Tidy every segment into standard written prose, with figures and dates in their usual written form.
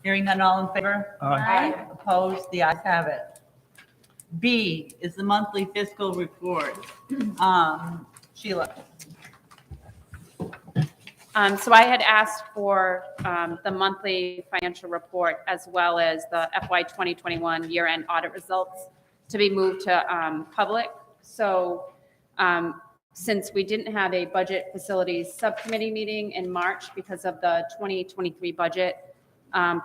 Hearing none, all in favor? Aye. Opposed? The ayes have it. B is the monthly fiscal report. Sheila. So I had asked for the monthly financial report as well as the FY 2021 year-end audit results to be moved to public. So since we didn't have a budget facilities subcommittee meeting in March because of the 2023 budget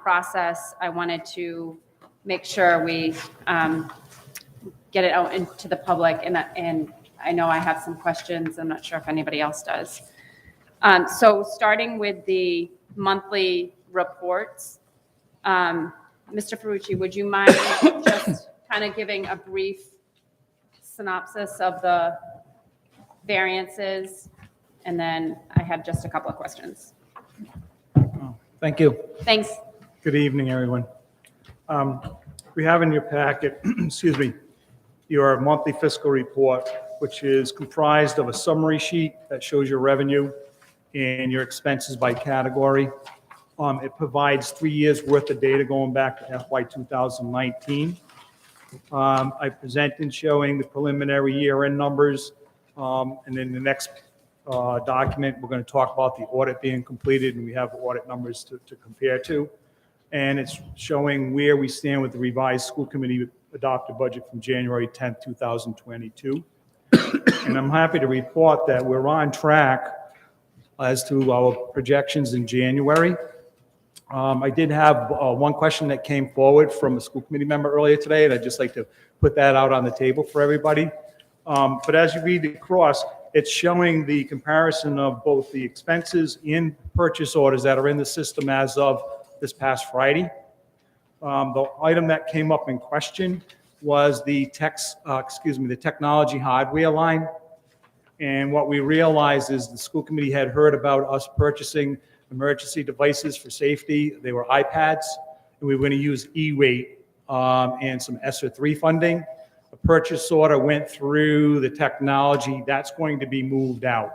process, I wanted to make sure we get it out into the public. And I know I have some questions. I'm not sure if anybody else does. So starting with the monthly reports, Mr. Ferrucci, would you mind just kind of giving a brief synopsis of the variances? And then I have just a couple of questions. Thank you. Thanks. Good evening, everyone. We have in your packet, excuse me, your monthly fiscal report, which is comprised of a summary sheet that shows your revenue and your expenses by category. It provides 3 years worth of data going back to FY 2019. I presented showing the preliminary year-end numbers, and then the next document, we're going to talk about the audit being completed, and we have audit numbers to compare to. And it's showing where we stand with the revised school committee adopted budget from January 10th, 2022. And I'm happy to report that we're on track as to our projections in January. I did have one question that came forward from a school committee member earlier today, and I'd just like to put that out on the table for everybody. But as you read across, it's showing the comparison of both the expenses and purchase orders that are in the system as of this past Friday. The item that came up in question was the technology hardware line. And what we realized is the school committee had heard about us purchasing emergency devices for safety. They were iPads, and we were going to use E-rate and some ESSER 3 funding. The purchase order went through the technology. That's going to be moved out.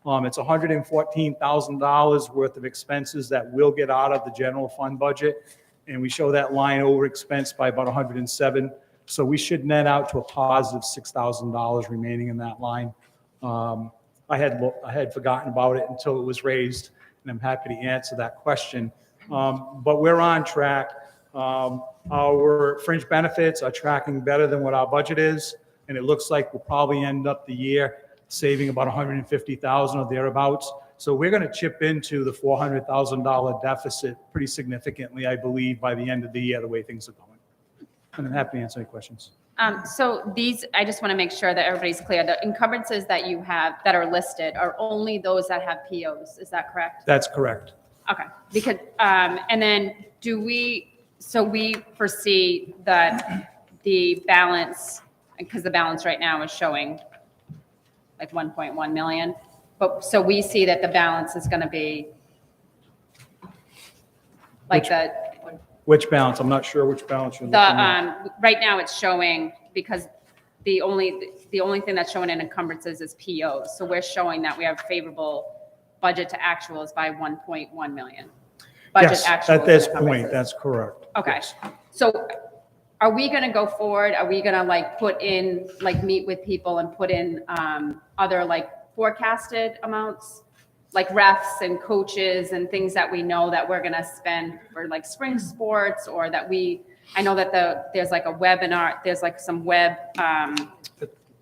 It's $114,000 worth of expenses that will get out of the general fund budget, and we show that line over expense by about 107. So we should net out to a positive $6,000 remaining in that line. I had forgotten about it until it was raised, and I'm happy to answer that question. But we're on track. Our fringe benefits are tracking better than what our budget is, and it looks like we'll probably end up the year saving about $150,000 or thereabouts. So we're going to chip into the $400,000 deficit pretty significantly, I believe, by the end of the year, the way things are going. And I'm happy to answer any questions. So these, I just want to make sure that everybody's clear. The encumbrances that you have that are listed are only those that have POs. Is that correct? That's correct. Okay. Because, and then so we foresee that the balance, because the balance right now is showing like 1.1 million. But so we see that the balance is going to be like Which balance? I'm not sure which balance you're looking at. Right now it's showing, because the only thing that's showing in encumbrances is POs. So we're showing that we have favorable budget to actuals by 1.1 million. Yes, at this point, that's correct. Okay. Yes. So are we going to go forward? Are we going to like put in, like meet with people and put in other like forecasted amounts, like refs and coaches and things that we know that we're going to spend for like spring sports, or that I know that there's like a webinar, there's like some web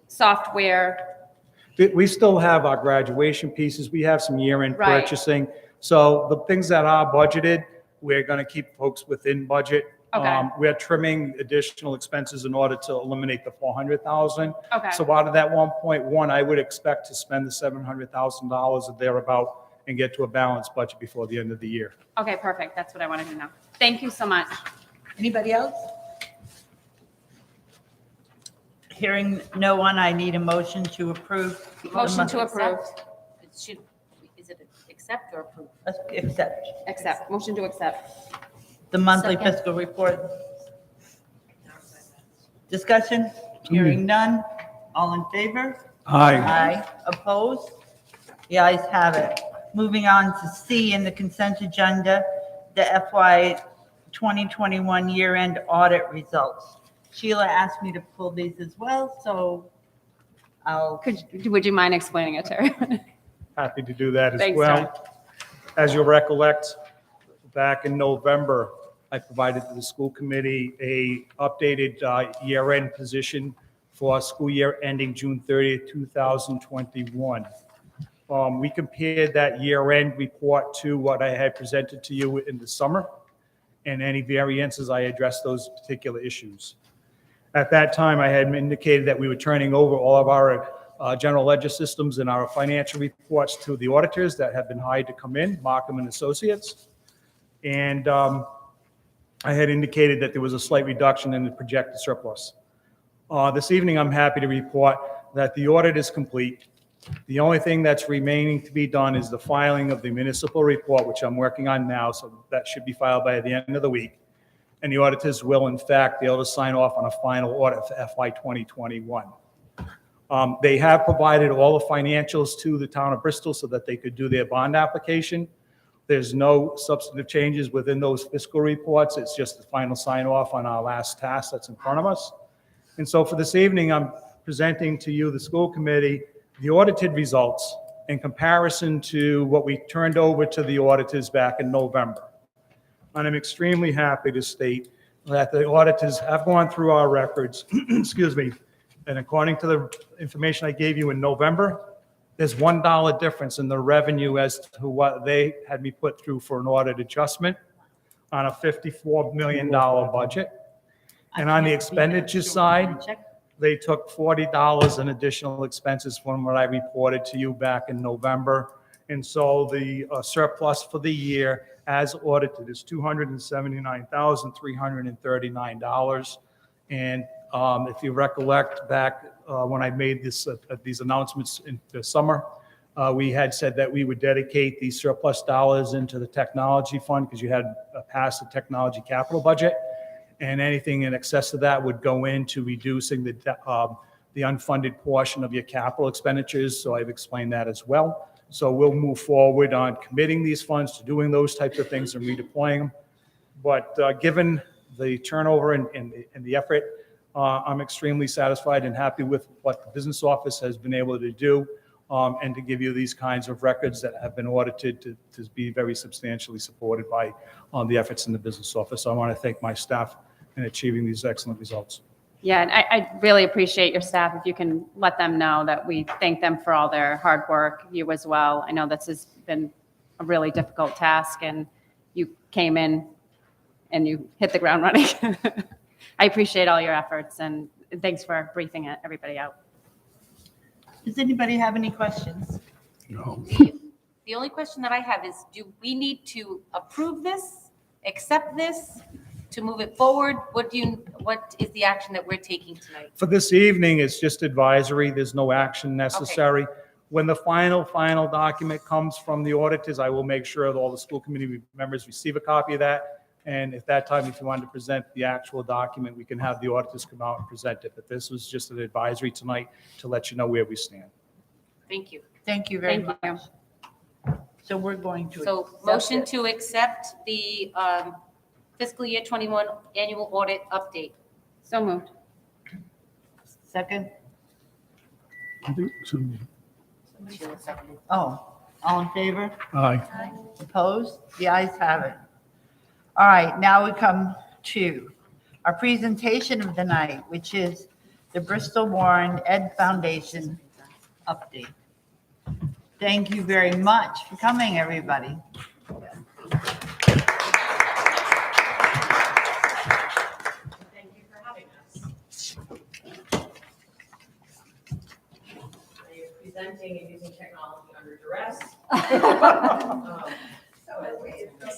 software. We still have our graduation pieces. We have some year-end Right. purchasing. So the things that are budgeted, we're going to keep folks within budget. Okay. We're trimming additional expenses in order to eliminate the $400,000. Okay. So out of that 1.1, I would expect to spend the $700,000 or thereabout and get to a balanced budget before the end of the year. Okay, perfect. That's what I wanted to know. Thank you so much. Anybody else? Hearing no one, I need a motion to approve. Motion to approve. Is it accept or approve? Let's accept Accept. Motion to accept. the monthly Second. fiscal report. Discussion? Hearing none. All in favor? Aye. Aye. Opposed? The ayes have it. Moving on to C in the consent agenda, the FY 2021 year-end audit results. Sheila asked me to pull these as well, so Would you mind explaining it to her? Happy to do that as Thanks, well. As you'll recollect, back in November, I provided to the school committee a updated year-end position for school year ending June 30th, 2021. We compared that year-end report to what I had presented to you in the summer, and any variances, I addressed those particular issues. At that time, I had indicated that we were turning over all of our general ledger systems and our financial reports to the auditors that have been hired to come in, Markham and Associates. And I had indicated that there was a slight reduction in the projected surplus. This evening, I'm happy to report that the audit is complete. The only thing that's remaining to be done is the filing of the municipal report, which I'm working on now, so that should be filed by the end of the week. And the auditors will, in fact, be able to sign off on a final audit for FY 2021. They have provided all the financials to the town of Bristol so that they could do their bond application. There's no substantive changes within those fiscal reports. It's just the final sign off on our last task that's in front of us. And so for this evening, I'm presenting to you, the school committee, the audited results in comparison to what we turned over to the auditors back in November. And I'm extremely happy to state that the auditors have gone through our records, excuse me, and according to the information I gave you in November, there's $1 difference in the revenue as to what they had me put through for an audit adjustment on a $54 million budget. And on the expenditure side, they took $40 in additional expenses from what I reported to you back in November. And so the surplus for the year as audited is $279,339. And if you recollect back when I made these announcements in the summer, we had said that we would dedicate these surplus dollars into the technology fund because you had passed the technology capital budget. And anything in excess of that would go into reducing the unfunded portion of your capital expenditures. So I've explained that as well. So we'll move forward on committing these funds to doing those types of things and redeploying them. But given the turnover and the effort, I'm extremely satisfied and happy with what the business office has been able to do and to give you these kinds of records that have been audited to be very substantially supported by the efforts in the business office. So I want to thank my staff in achieving these excellent results. Yeah, and I really appreciate your staff. If you can let them know that we thank them for all their hard work, you as well. I know this has been a really difficult task, and you came in and you hit the ground running. I appreciate all your efforts, and thanks for briefing everybody out. Does anybody have any questions? No. The only question that I have is, do we need to approve this, accept this, to move it forward? What is the action that we're taking tonight? For this evening, it's just advisory. There's no action necessary. Okay. When the final document comes from the auditors, I will make sure that all the school committee members receive a copy of that. And at that time, if you wanted to present the actual document, we can have the auditors come out and present it. But this was just an advisory tonight to let you know where we stand. Thank you. Thank you very Thank much. So we're going to. So motion to accept the fiscal year 21 annual audit update. So moved. Second? I think so. Sheila seconded. Oh, all in favor? Aye. Opposed? The ayes have it. All right, now we come to our presentation of the night, which is the Bristol Warren Ed Foundation update. Thank you very much for coming, everybody. Thank you for having us. I am presenting and using technology under duress.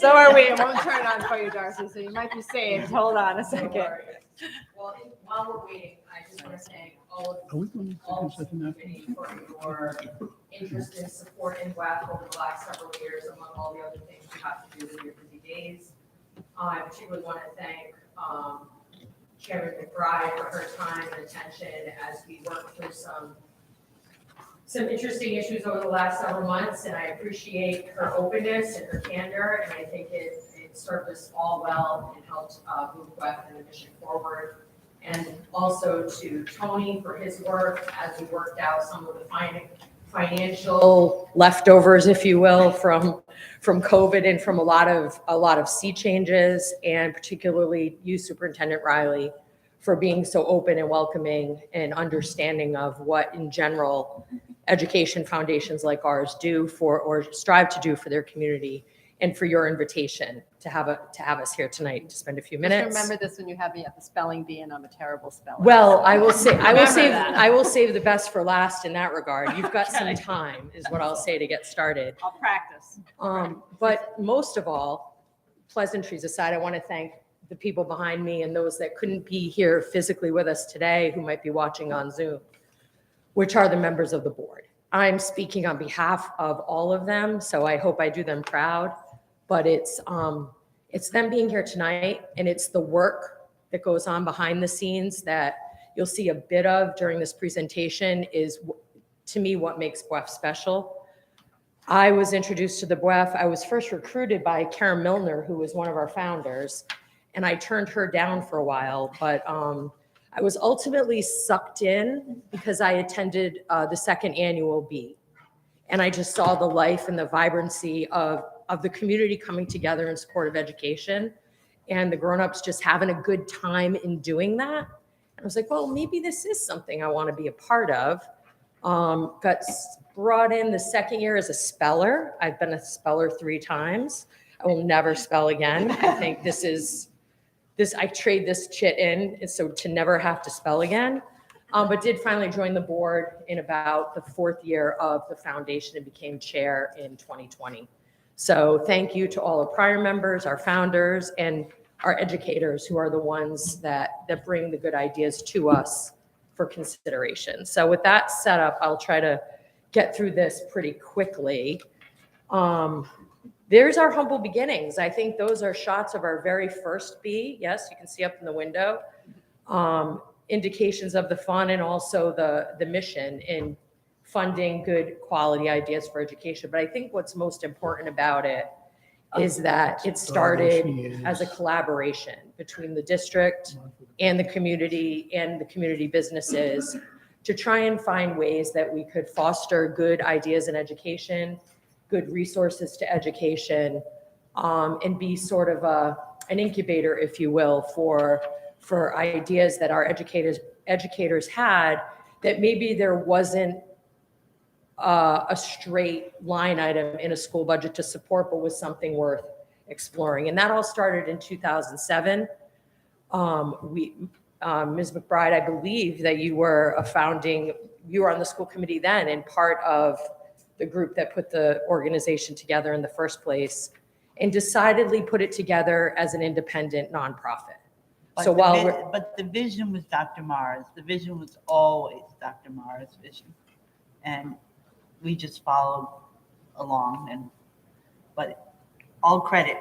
So are we. It won't turn on for you, Darcy, so you might be saved. Hold on a second. Well, while we're waiting, I just want to thank all of Are we going to all take a of the second after? committee for your interest and support in WAF over the last several years, among all the other things you have to do in your busy days. I particularly want to thank Chairman McBride for her time and attention as we work through some interesting issues over the last several months, and I appreciate her openness and her candor, and I think it it served us all well and helped move WEF and the mission forward. And also to Tony for his work as we worked out some of the financial leftovers, if you will, from COVID and from a lot of sea changes, and particularly you, Superintendent Riley, for being so open and welcoming and understanding of what in general education foundations like ours do for, or strive to do for their community, and for your invitation to have us here tonight to spend a few minutes. Just remember this when you have me at the spelling bee, and I'm a terrible speller. Well, I will Remember save that. I will save the best for last in that regard. You've got some time, is what I'll say, to get started. I'll practice. But most of all, pleasantries aside, I want to thank the people behind me and those that couldn't be here physically with us today who might be watching on Zoom, which are the members of the board. I'm speaking on behalf of all of them, so I hope I do them proud. But it's them being here tonight, and it's the work that goes on behind the scenes that you'll see a bit of during this presentation is, to me, what makes BWEF special. I was introduced to the BWEF. I was first recruited by Karen Milner, who was one of our founders, and I turned her down for a while, but I was ultimately sucked in because I attended the second annual B. And I just saw the life and the vibrancy of the community coming together in support of education, and the grownups just having a good time in doing that. And I was like, well, maybe this is something I want to be a part of. Got brought in the second year as a speller. I've been a speller 3 times. I will never spell again. I think I trade this chit in, and so to never have to spell again. But did finally join the board in about the 4th year of the foundation and became chair in 2020. So thank you to all our prior members, our founders, and our educators, who are the ones that bring the good ideas to us for consideration. So with that set up, I'll try to get through this pretty quickly. There's our humble beginnings. I think those are shots of our very first B. Yes, you can see up in the window. Indications of the fun and also the mission in funding good quality ideas for education. But I think what's most important about it is that it started as a collaboration between the district and the community businesses to try and find ways that we could foster good ideas in education, good resources to education, and be sort of an incubator, if you will, for ideas that our educators had, that maybe there wasn't a straight line item in a school budget to support, but was something worth exploring. And that all started in 2007. Ms. McBride, I believe that you were you were on the school committee then, and part of the group that put the organization together in the first place, and decidedly put it together as an independent nonprofit. But So but the vision was Dr. Mara's. The vision was always Dr. Mara's vision. And we just followed along, but all credit,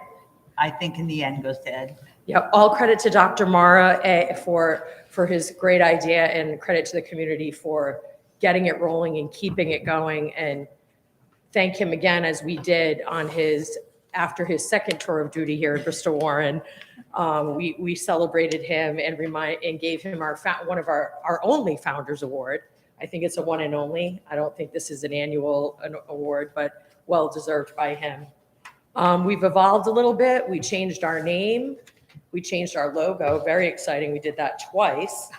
I think, in the end goes to Ed. Yeah, all credit to Dr. Mara for his great idea, and credit to the community for getting it rolling and keeping it going. And thank him again, as we did after his second tour of duty here at Bristol Warren. We celebrated him and gave him one of our only Founders Award. I think it's a one and only. I don't think this is an annual award, but well deserved by him. We've evolved a little bit. We changed our name. We changed our logo. Very exciting. We did that twice.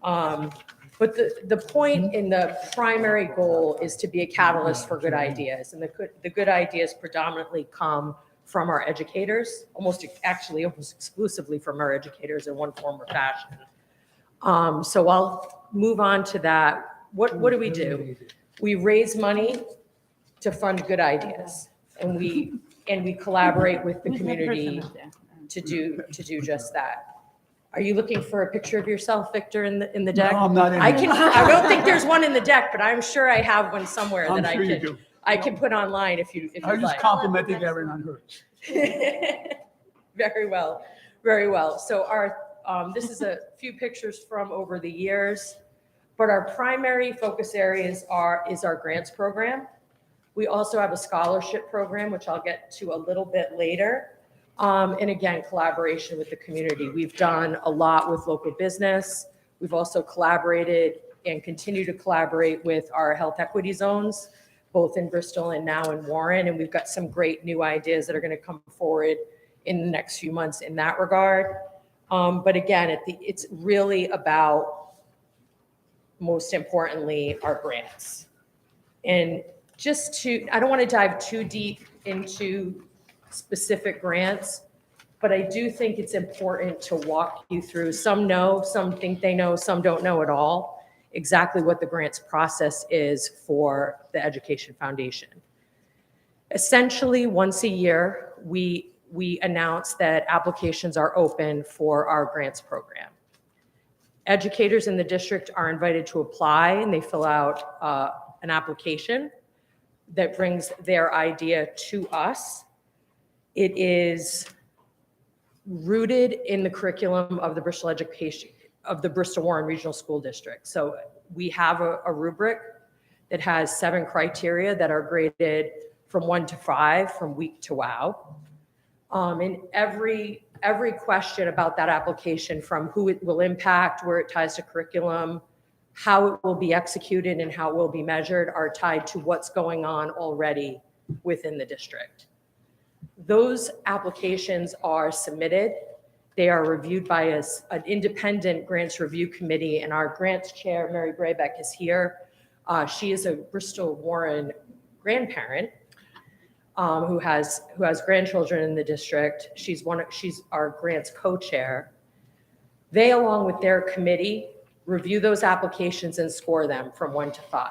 But the point and the primary goal is to be a catalyst for good ideas. And the good ideas predominantly come from our educators, almost exclusively from our educators in one form or fashion. So I'll move on to that. What do we do? We raise money to fund good ideas, and we collaborate with the community to do just that. Are you looking for a picture of yourself, Victor, in the deck? No, I'm not in I there. don't think there's one in the deck, but I'm sure I have one somewhere I'm that sure you do. I can put online if you'd I was just like. complimenting Erin on hers. Very well, very well. So this is a few pictures from over the years, but our primary focus areas is our grants program. We also have a scholarship program, which I'll get to a little bit later. And again, collaboration with the community. We've done a lot with local business. We've also collaborated and continue to collaborate with our health equity zones, both in Bristol and now in Warren. And we've got some great new ideas that are going to come forward in the next few months in that regard. But again, it's really about, most importantly, our grants. And I don't want to dive too deep into specific grants, but I do think it's important to walk you through. Some know, some think they know, some don't know at all exactly what the grants process is for the Education Foundation. Essentially, once a year, we announce that applications are open for our grants program. Educators in the district are invited to apply, and they fill out an application that brings their idea to us. It is rooted in the curriculum of the Bristol Education, of the Bristol Warren Regional School District. So we have a rubric that has 7 criteria that are graded from 1 to 5, from weak to wow. And every question about that application, from who it will impact, where it ties to curriculum, how it will be executed, and how it will be measured, are tied to what's going on already within the district. Those applications are submitted. They are reviewed by an independent grants review committee, and our grants chair, Mary Braybeck, is here. She is a Bristol Warren grandparent who has grandchildren in the district. She's our grants co-chair. They, along with their committee, review those applications and score them from 1 to 5.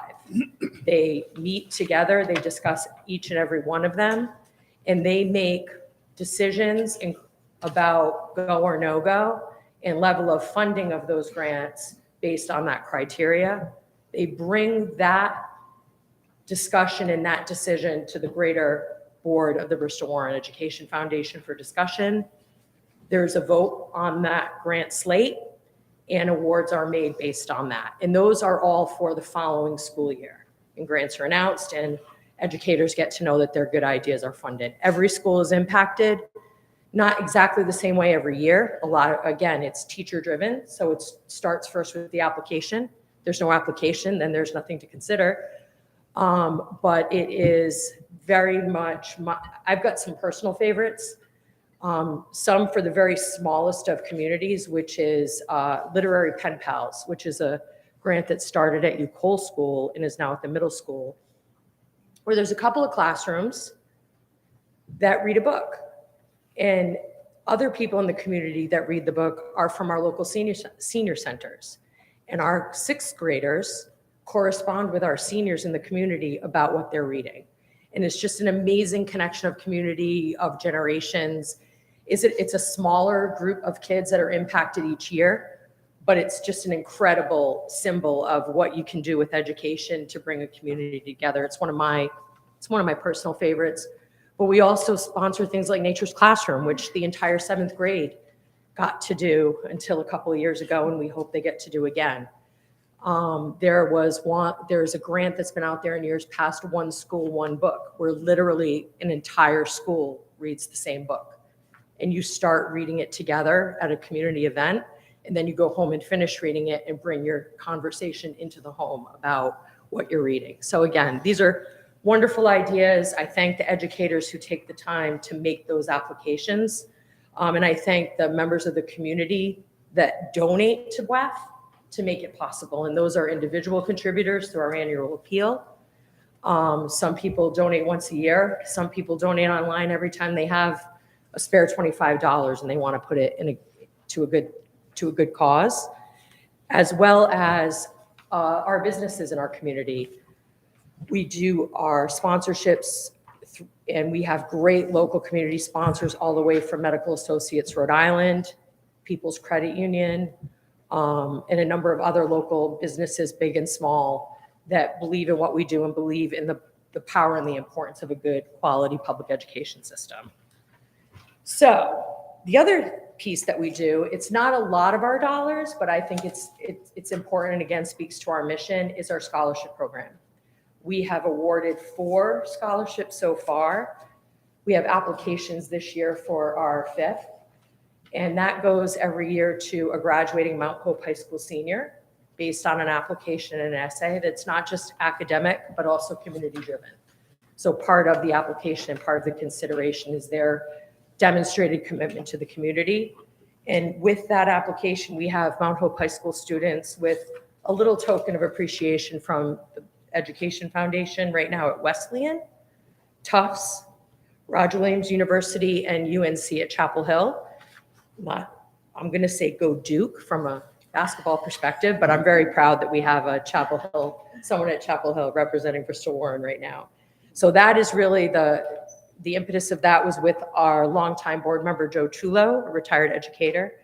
They meet together, they discuss each and every one of them, and they make decisions about go or no go and level of funding of those grants based on that criteria. They bring that discussion and that decision to the greater board of the Bristol Warren Education Foundation for discussion. There's a vote on that grant slate, and awards are made based on that. And those are all for the following school year. And grants are announced, and educators get to know that their good ideas are funded. Every school is impacted, not exactly the same way every year. Again, it's teacher driven. So it starts first with the application. There's no application, then there's nothing to consider. But it is very much, I've got some personal favorites. Some for the very smallest of communities, which is Literary Pen Pals, which is a grant that started at Cole School and is now at the middle school, where there's a couple of classrooms that read a book. And other people in the community that read the book are from our local senior centers. And our 6th graders correspond with our seniors in the community about what they're reading. And it's just an amazing connection of community, of generations. It's a smaller group of kids that are impacted each year, but it's just an incredible symbol of what you can do with education to bring a community together. It's one of my personal favorites. But we also sponsor things like Nature's Classroom, which the entire 7th grade got to do until a couple of years ago, and we hope they get to do again. There's a grant that's been out there in years past, One School, One Book, where literally an entire school reads the same book. And you start reading it together at a community event, and then you go home and finish reading it and bring your conversation into the home about what you're reading. So again, these are wonderful ideas. I thank the educators who take the time to make those applications. And I thank the members of the community that donate to BWAF to make it possible. And those are individual contributors through our annual appeal. Some people donate once a year. Some people donate online every time they have a spare $25 and they want to put it to a good cause, as well as our businesses in our community. We do our sponsorships, and we have great local community sponsors all the way from Medical Associates Rhode Island, People's Credit Union, and a number of other local businesses, big and small, that believe in what we do and believe in the power and the importance of a good quality public education system. So the other piece that we do, it's not a lot of our dollars, but I think it's important, and again speaks to our mission, is our scholarship program. We have awarded 4 scholarships so far. We have applications this year for our 5th, and that goes every year to a graduating Mount Hope High School senior based on an application and an essay that's not just academic, but also community driven. So part of the application and part of the consideration is their demonstrated commitment to the community. And with that application, we have Mount Hope High School students with a little token of appreciation from the Education Foundation right now at Wesleyan, Tufts, Roger Williams University, and UNC at Chapel Hill. I'm going to say go Duke from a basketball perspective, but I'm very proud that we have a Chapel Hill, someone at Chapel Hill representing Bristol Warren right now. So that is really the impetus of that was with our longtime board member, Joe Chulo, a retired educator,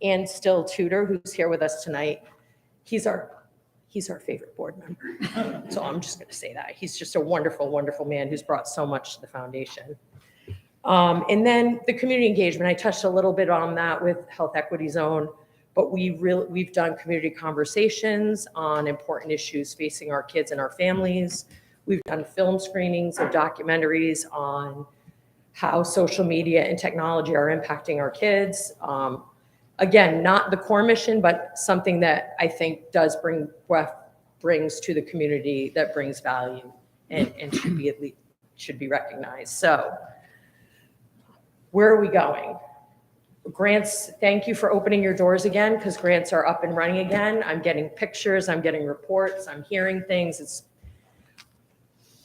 and still tutor who's here with us tonight. He's our favorite board member. So I'm just going to say that. He's just a wonderful, wonderful man who's brought so much to the foundation. And then the community engagement, I touched a little bit on that with Health Equity Zone, but we've done community conversations on important issues facing our kids and our families. We've done film screenings of documentaries on how social media and technology are impacting our kids. Again, not the core mission, but something that I think does brings to the community that brings value and should be recognized. So where are we going? Grants, thank you for opening your doors again, because grants are up and running again. I'm getting pictures, I'm getting reports, I'm hearing things.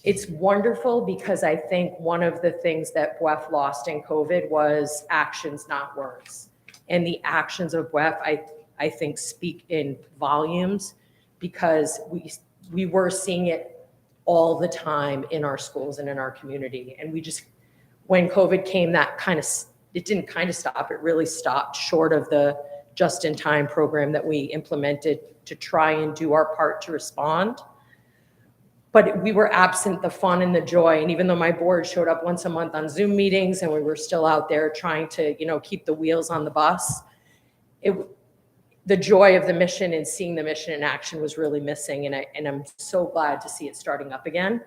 It's wonderful because I think one of the things that BWEF lost in COVID was actions, not words. And the actions of BWEF, I think, speak in volumes because we were seeing it all the time in our schools and in our community. And we just, when COVID came, it didn't kind of stop, it really stopped short of the just-in-time program that we implemented to try and do our part to respond. But we were absent the fun and the joy. And even though my board showed up once a month on Zoom meetings and we were still out there trying to, keep the wheels on the bus, the joy of the mission and seeing the mission in action was really missing. And I'm so glad to see it starting up again.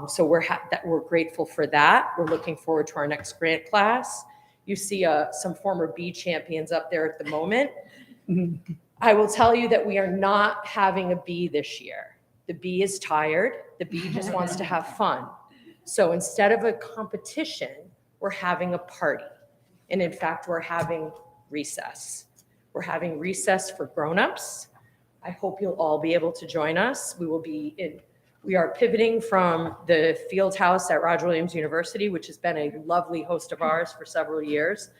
So we're grateful for that. We're looking forward to our next grant class. You see some former B champions up there at the moment. I will tell you that we are not having a B this year. The bee is tired. The bee just wants to have fun. So instead of a competition, we're having a party. And in fact, we're having recess. We're having recess for grownups. I hope you'll all be able to join us. We are pivoting from the field house at Roger Williams University, which has been a lovely host of ours for several years.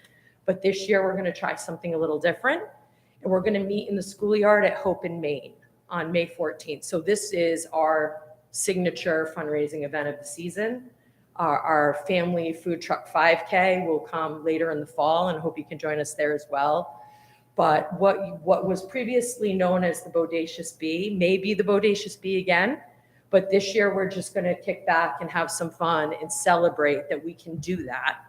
But this year, we're going to try something a little different. And we're going to meet in the schoolyard at Hope in Maine on May 14th. So this is our signature fundraising event of the season. Our family food truck 5K will come later in the fall, and I hope you can join us there as well. But what was previously known as the Bodacious Bee may be the Bodacious Bee again, but this year we're just gonna kick back and have some fun and celebrate that we can do that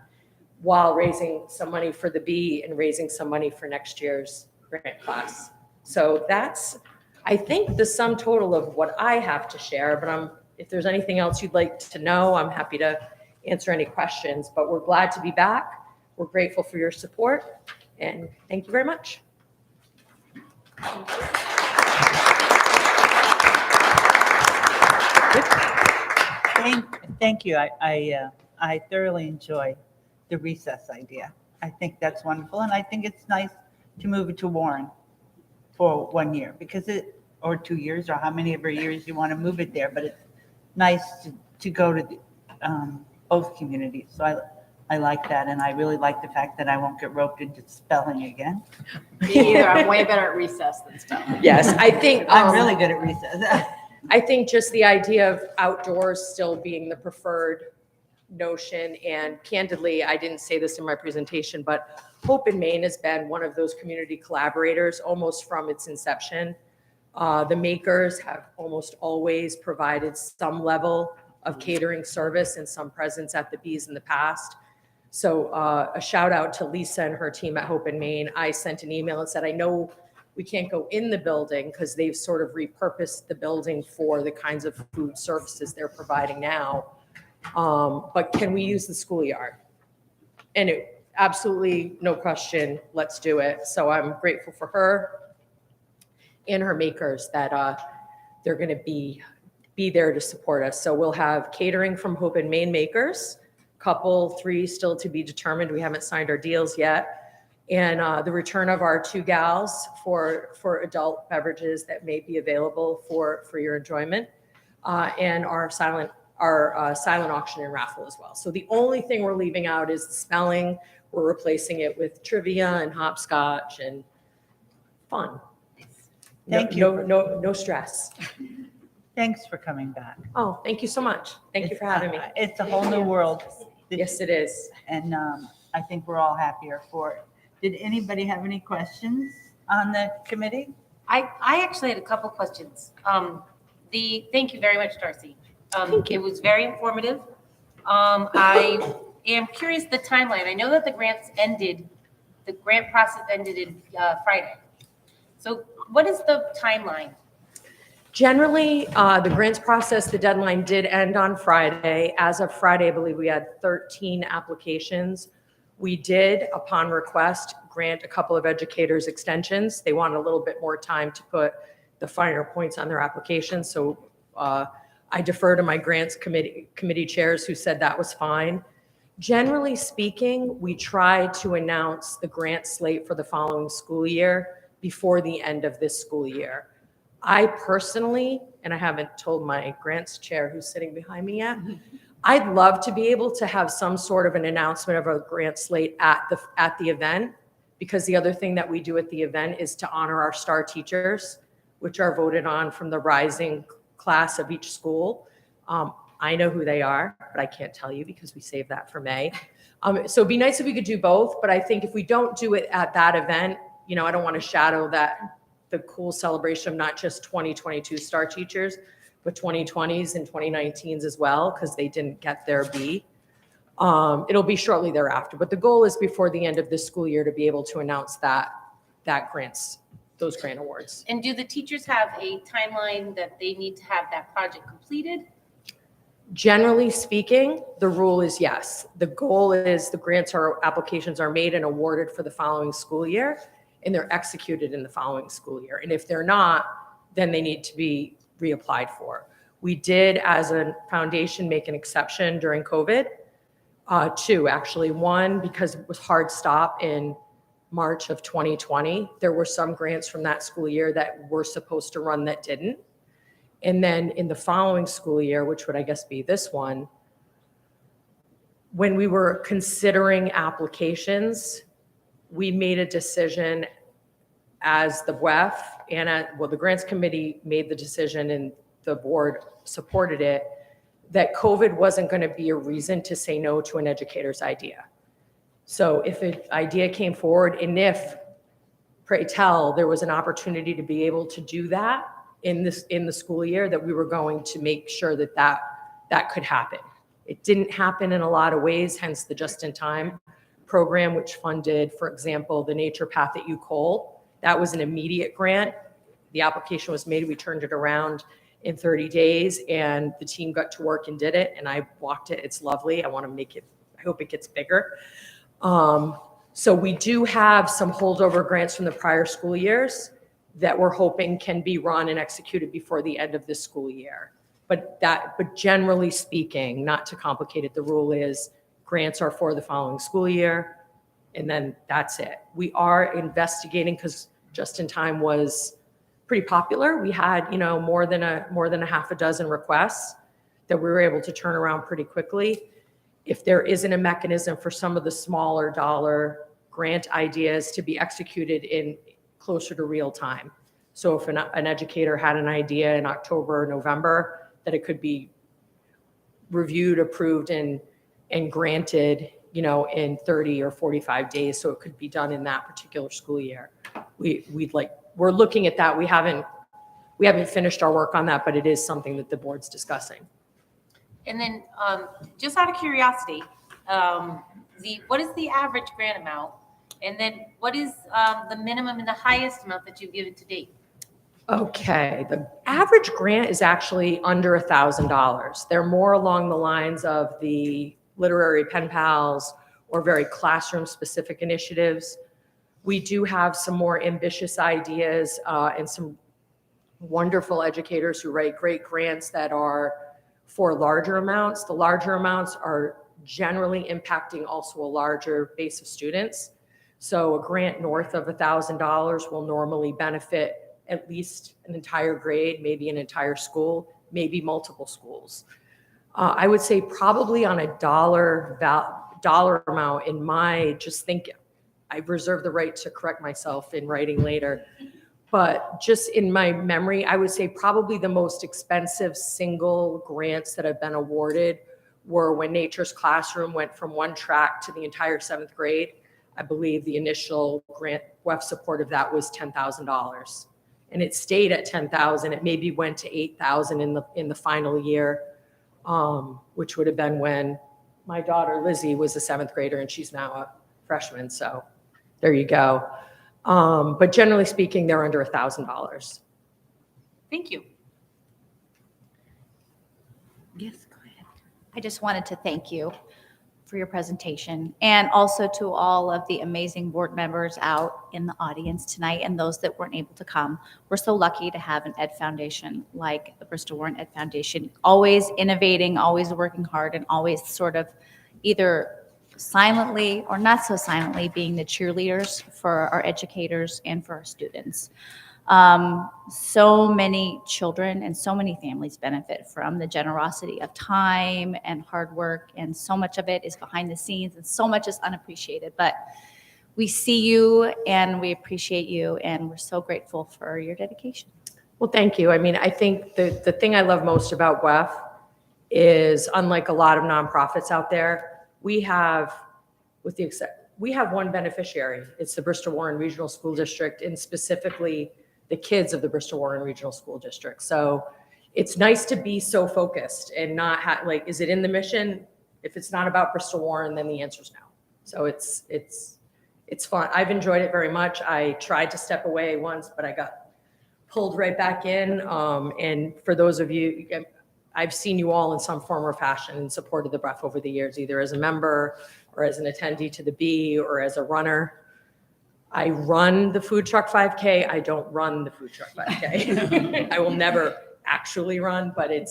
while raising some money for the bee and raising some money for next year's grant class. So that's, I think, the sum total of what I have to share, but if there's anything else you'd like to know, I'm happy to answer any questions, but we're glad to be back. We're grateful for your support, and thank you very much. Thank you. I thoroughly enjoy the recess idea. I think that's wonderful, and I think it's nice to move it to Warren for 1 year, or 2 years, or how many ever years you want to move it there, but it's nice to go to both communities. So I like that, and I really like the fact that I won't get roped into spelling again. Me either. I'm way better at recess than spelling. Yes, I think I'm really good at recess. I think just the idea of outdoors still being the preferred notion, and candidly, I didn't say this in my presentation, but Hope in Maine has been one of those community collaborators almost from its inception. The makers have almost always provided some level of catering service and some presence at the bees in the past. So a shout out to Lisa and her team at Hope in Maine. I sent an email and said, I know we can't go in the building because they've sort of repurposed the building for the kinds of food services they're providing now. But can we use the schoolyard? And it, absolutely, no question, let's do it. So I'm grateful for her and her makers that they're going to be there to support us. So we'll have catering from Hope and Main Makers, couple 3 still to be determined. We haven't signed our deals yet. And the return of our 2 gals for adult beverages that may be available for your enjoyment, and our silent auction and raffle as well. So the only thing we're leaving out is the spelling. We're replacing it with trivia and hopscotch and fun. Thank you. No stress. Thanks for coming back. Oh, thank you so much. Thank you for having me. It's a whole new world. Yes, it is. And I think we're all happier for it. Did anybody have any questions on the committee? I actually had a couple questions. Thank you very much, Darcy. It was very informative. I am curious the timeline. I know that the grant process ended in Friday. So what is the timeline? Generally, the grants process, the deadline did end on Friday. As of Friday, I believe we had 13 applications. We did, upon request, grant a couple of educators extensions. They wanted a little bit more time to put the finer points on their application. So I defer to my grants committee chairs who said that was fine. Generally speaking, we try to announce the grant slate for the following school year before the end of this school year. I personally, and I haven't told my grants chair who's sitting behind me yet, I'd love to be able to have some sort of an announcement of a grant slate at the event, because the other thing that we do at the event is to honor our star teachers, which are voted on from the rising class of each school. I know who they are, but I can't tell you because we saved that for May. So it'd be nice if we could do both, but I think if we don't do it at that event, I don't want to shadow the cool celebration of not just 2022 star teachers, but 2020s and 2019s as well, because they didn't get their B. It'll be shortly thereafter, but the goal is before the end of this school year to be able to announce those grant awards. And do the teachers have a timeline that they need to have that project completed? Generally speaking, the rule is yes. The goal is the applications are made and awarded for the following school year, and they're executed in the following school year. And if they're not, then they need to be reapplied for. We did, as a foundation, make an exception during COVID, 2 actually. 1, because it was hard stop in March of 2020. There were some grants from that school year that were supposed to run that didn't. And then in the following school year, which would I guess be this one, when we were considering applications, we made a decision as the WEF and the grants committee made the decision and the board supported it, that COVID wasn't going to be a reason to say no to an educator's idea. So if an idea came forward, and if, pray tell, there was an opportunity to be able to do that in the school year, that we were going to make sure that could happen. It didn't happen in a lot of ways, hence the just-in-time program, which funded, for example, the nature path at UCole. That was an immediate grant. The application was made, we turned it around in 30 days, and the team got to work and did it, and I walked it. It's lovely. I hope it gets bigger. So we do have some holdover grants from the prior school years that we're hoping can be run and executed before the end of this school year. But generally speaking, not to complicate it, the rule is grants are for the following school year, and then that's it. We are investigating, because just in time was pretty popular. We had, more than a half a dozen requests that we were able to turn around pretty quickly. If there isn't a mechanism for some of the smaller dollar grant ideas to be executed in closer to real time. So if an educator had an idea in October or November, that it could be reviewed, approved, and granted, in 30 or 45 days. So it could be done in that particular school year. We're looking at that. We haven't finished our work on that, but it is something that the board's discussing. And then, just out of curiosity, what is the average grant amount? And then what is the minimum and the highest amount that you've given to date? Okay, the average grant is actually under $1,000. They're more along the lines of the literary pen pals or very classroom-specific initiatives. We do have some more ambitious ideas and some wonderful educators who write great grants that are for larger amounts. The larger amounts are generally impacting also a larger base of students. So a grant north of $1,000 will normally benefit at least an entire grade, maybe an entire school, maybe multiple schools. I would say probably on a dollar amount in my, just think, I reserve the right to correct myself in writing later, but just in my memory, I would say probably the most expensive single grants that have been awarded were when Nature's Classroom went from one track to the entire 7th grade. I believe the initial grant WEF support of that was $10,000. And it stayed at 10,000. It maybe went to 8,000 in the final year, which would have been when my daughter Lizzie was a 7th grader and she's now a freshman. So there you go. But generally speaking, they're under $1,000. Thank you. Yes, go ahead. I just wanted to thank you for your presentation and also to all of the amazing board members out in the audience tonight and those that weren't able to come. We're so lucky to have an Ed Foundation like the Bristol Warren Ed Foundation, always innovating, always working hard, and always sort of either silently or not so silently being the cheerleaders for our educators and for our students. So many children and so many families benefit from the generosity of time and hard work, and so much of it is behind the scenes and so much is unappreciated. But we see you and we appreciate you, and we're so grateful for your dedication. Well, thank you. I mean, I think the thing I love most about WEF is, unlike a lot of nonprofits out there, we have one beneficiary. It's the Bristol Warren Regional School District, and specifically the kids of the Bristol Warren Regional School District. So it's nice to be so focused and not like, is it in the mission? If it's not about Bristol Warren, then the answer is no. So it's fun. I've enjoyed it very much. I tried to step away once, but I got pulled right back in. And for those of you, I've seen you all in some form or fashion in support of the BREF over the years, either as a member or as an attendee to the B or as a runner. I run the food truck 5K. I don't run the food truck 5K. I will never actually run, but I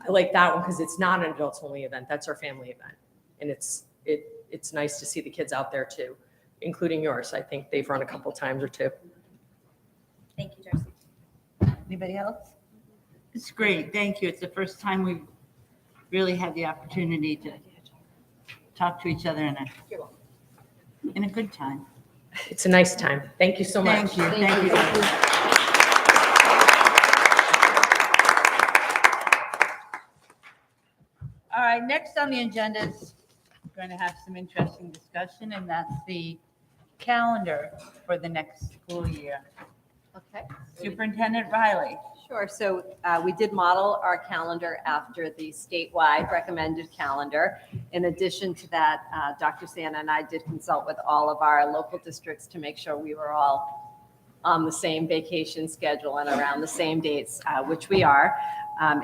like that one because it's not an adults only event. That's our family event. And it's nice to see the kids out there too, including yours. I think they've run a couple times or two. Thank you, Darcy. Anybody else? It's great. Thank you. It's the first time we've really had the opportunity to talk to each other in a good time. It's a nice time. Thank you so much. Thank you. Thank you. All right, next on the agenda is going to have some interesting discussion, and that's the calendar for the next school year. Okay. Superintendent Riley. Sure. So we did model our calendar after the statewide recommended calendar. In addition to that, Dr. Santa and I did consult with all of our local districts to make sure we were all on the same vacation schedule and around the same dates, which we are,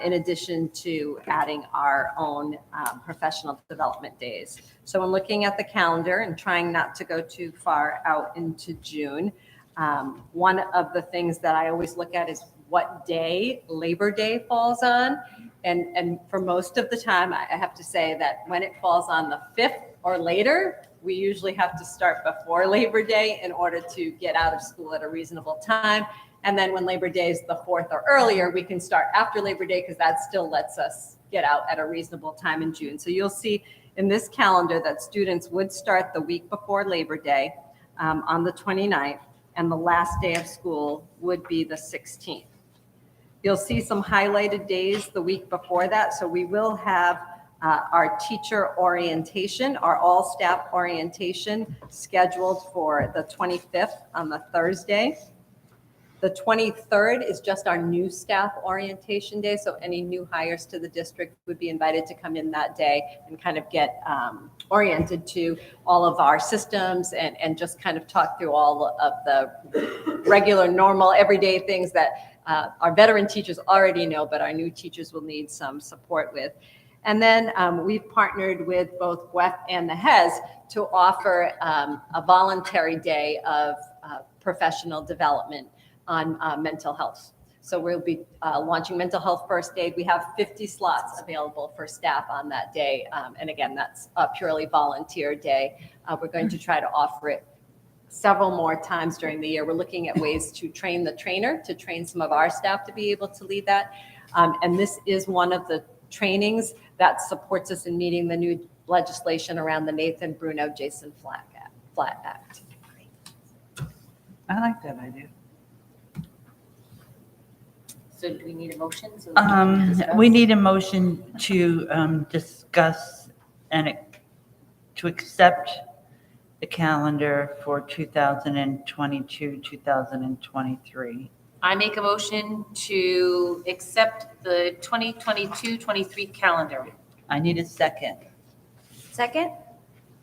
in addition to adding our own professional development days. So I'm looking at the calendar and trying not to go too far out into June. One of the things that I always look at is what day Labor Day falls on. And for most of the time, I have to say that when it falls on the 5th or later, we usually have to start before Labor Day in order to get out of school at a reasonable time. And then when Labor Day is the 4th or earlier, we can start after Labor Day because that still lets us get out at a reasonable time in June. So you'll see in this calendar that students would start the week before Labor Day on the 29th, and the last day of school would be the 16th. You'll see some highlighted days the week before that. So we will have our teacher orientation, our all-staff orientation scheduled for the 25th on the Thursday. The 23rd is just our new staff orientation day, so any new hires to the district would be invited to come in that day and kind of get oriented to all of our systems and just kind of talk through all of the regular, normal, everyday things that our veteran teachers already know, but our new teachers will need some support with. And then we've partnered with both GWEF and the HES to offer a voluntary day of professional development on mental health. So we'll be launching mental health first aid. We have 50 slots available for staff on that day. And again, that's a purely volunteer day. We're going to try to offer it several more times during the year. We're looking at ways to train the trainer, to train some of our staff to be able to lead that. And this is one of the trainings that supports us in meeting the new legislation around the Nathan Bruno Jason Flatt Act. I like that idea. So do we need a motion? We need a motion to discuss and to accept the calendar for 2022, 2023. I make a motion to accept the 2022-23 calendar. I need a second. Second?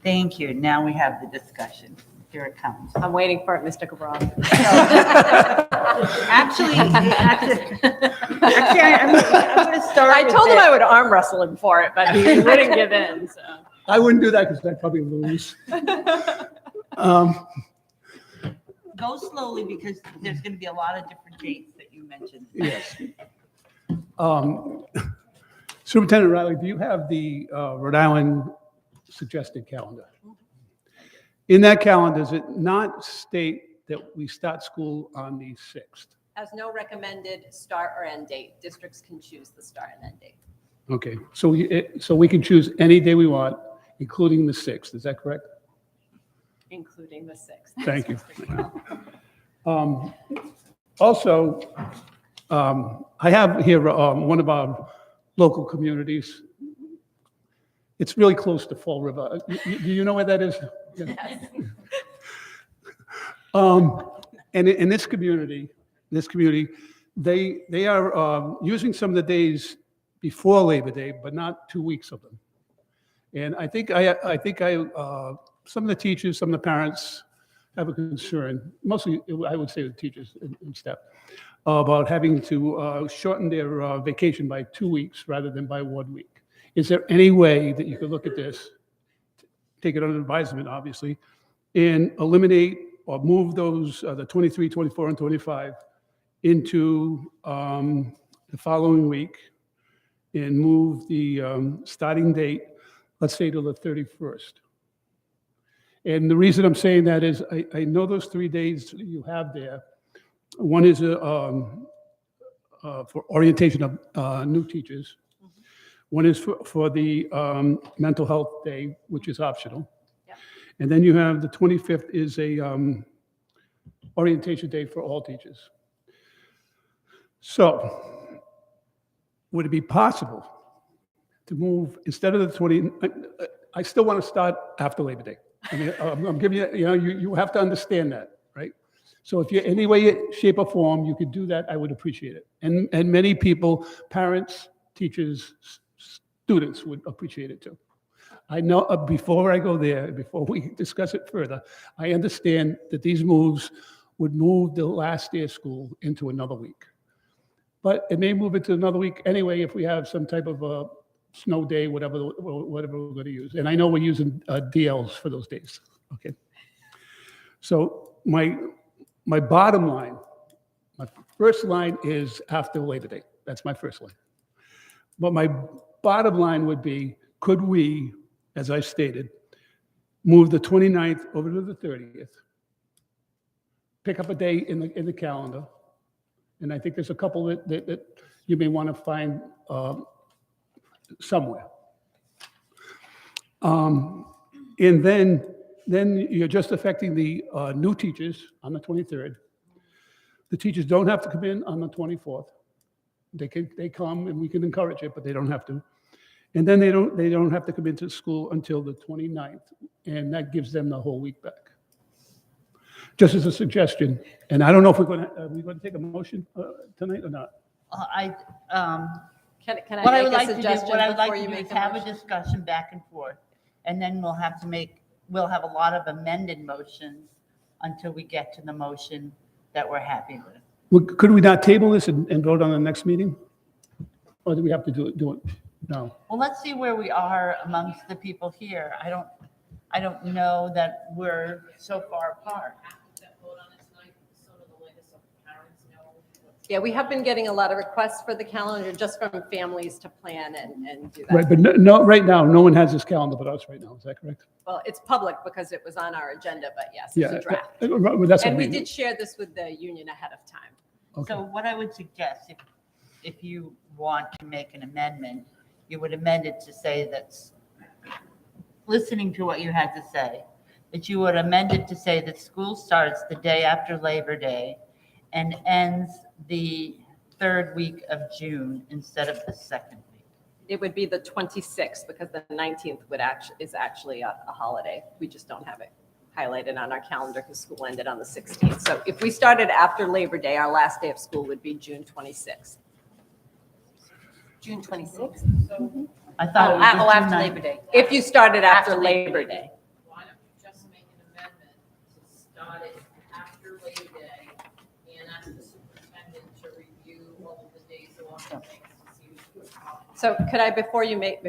Thank you. Now we have the discussion. Here it comes. I'm waiting for it, Mr. Cabral. Actually, I'm going to start I with told him it. I would arm wrestle him for it, but he wouldn't give in, so. I wouldn't do that because I'd probably lose. Go slowly because there's going to be a lot of different dates that you mentioned. Yes. Superintendent Riley, do you have the Rhode Island suggested calendar? In that calendar, does it not state that we start school on the 6th? Has no recommended start or end date. Districts can choose the start and end date. Okay, so we can choose any day we want, including the 6th, is that correct? Including the 6th. Thank you. Also, I have here one of our local communities. It's really close to Fall River. Do you know where that is? Yes. And in this community, they are using some of the days before Labor Day, but not 2 weeks of them. And I think some of the teachers, some of the parents have a concern, mostly I would say the teachers and staff, about having to shorten their vacation by 2 weeks rather than by 1 week. Is there any way that you could look at this, take it under advisement, obviously, and eliminate or move those, the 23, 24, and 25 into the following week and move the starting date, let's say, to the 31st? And the reason I'm saying that is I know those 3 days you have there. One is for orientation of new teachers. One is for the mental health day, which is optional. Yep. And then you have the 25th is a orientation day for all teachers. So would it be possible to move, instead of the 20, I still want to start after Labor Day. I mean, I'm giving you, you have to understand that, right? So if you, any way, shape or form, you could do that, I would appreciate it. And many people, parents, teachers, students would appreciate it too. I know, before I go there, before we discuss it further, I understand that these moves would move the last day of school into another week. But it may move into another week anyway if we have some type of a snow day, whatever we're going to use. And I know we're using DLs for those days, okay? So my bottom line, my first line is after Labor Day. That's my first line. But my bottom line would be, could we, as I stated, move the 29th over to the 30th, pick up a day in the calendar, and I think there's a couple that you may want to find somewhere. And then you're just affecting the new teachers on the 23rd. The teachers don't have to come in on the 24th. They come and we can encourage it, but they don't have to. And then they don't have to come into school until the 29th, and that gives them the whole week back. just as a suggestion. And I don't know if are we going to take a motion tonight or not? I, Can what I I would make a like to do, suggestion what I would like before to you do make is a have a motion? discussion back and forth. And then we'll have a lot of amended motions until we get to the motion that we're happy with. Well, could we not table this and vote on the next meeting? Or do we have to do it? No. Well, let's see where we are amongst the people here. I don't know that we're so far apart. Yeah, we have been getting a lot of requests for the calendar just from families to plan and do Right, that. but no, right now, no one has this calendar but us right now. Is that correct? Well, it's public because it was on our agenda, but yes, Yeah. it's a draft. Well, that's what And we I mean. did share this with the union ahead of time. Okay. So what I would suggest, if you want to make an amendment, you would amend it to say that, listening to what you had to say, that you would amend it to say that school starts the day after Labor Day and ends the third week of June instead of the second week. It would be the 26th because the 19th is actually a holiday. We just don't have it highlighted on our calendar because school ended on the 16th. So if we started after Labor Day, our last day of school would be June 26th. June 26th? I thought it was Oh, June after 9th. Labor Day. If you started after Labor Day. Why don't you just make an amendment to start it after Labor Day and ask the superintendent to review all of the days off and things to see who's possible. So could I, before you make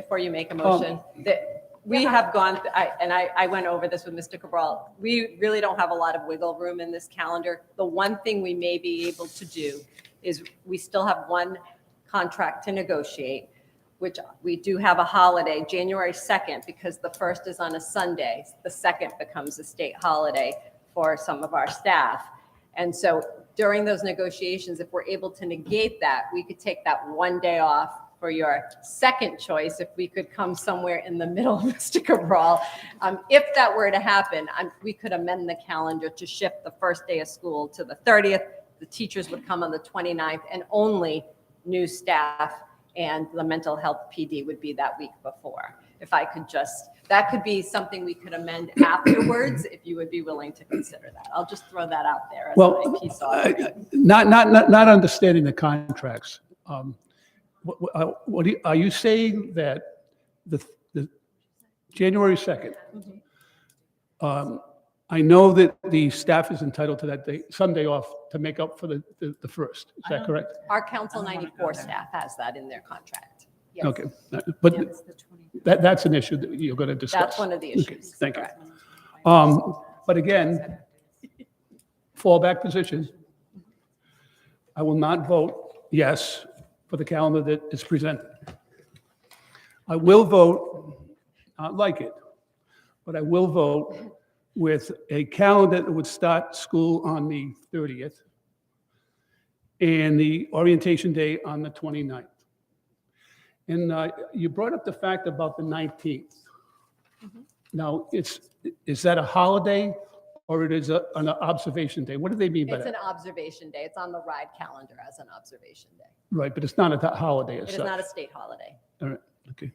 a motion, that we have gone, I went over this with Mr. Cabral. We really don't have a lot of wiggle room in this calendar. The one thing we may be able to do is we still have one contract to negotiate, which we do have a holiday, January 2nd, because the 1st is on a Sunday. The 2nd becomes a state holiday for some of our staff. And so during those negotiations, if we're able to negate that, we could take that one day off for your second choice, if we could come somewhere in the middle, Mr. Cabral. If that were to happen, we could amend the calendar to shift the first day of school to the 30th. The teachers would come on the 29th, and only new staff and the mental health PD would be that week before. If I could just, that could be something we could amend afterwards, if you would be willing to consider that. I'll just throw that out there as Well, my piece offering. not understanding the contracts. Are you saying that the January 2nd? I know that the staff is entitled to that day, Sunday off to make up for the first. Is that correct? Our Council 94 staff has that in their contract. Yes. Okay, but that's an issue that you're going to discuss. That's one of the Okay, issues. thank you. correct. But again, fallback position. I will not vote yes for the calendar that is presented. I will vote not like it, but I will vote with a calendar that would start school on the 30th and the orientation day on the 29th. And you brought up the fact about the 19th. Now, is that a holiday or it is an observation day? What do they mean by It's that? an observation day. It's on the RIDE calendar as an observation day. Right, but it's not a holiday It as is such. not a state holiday. All right, okay.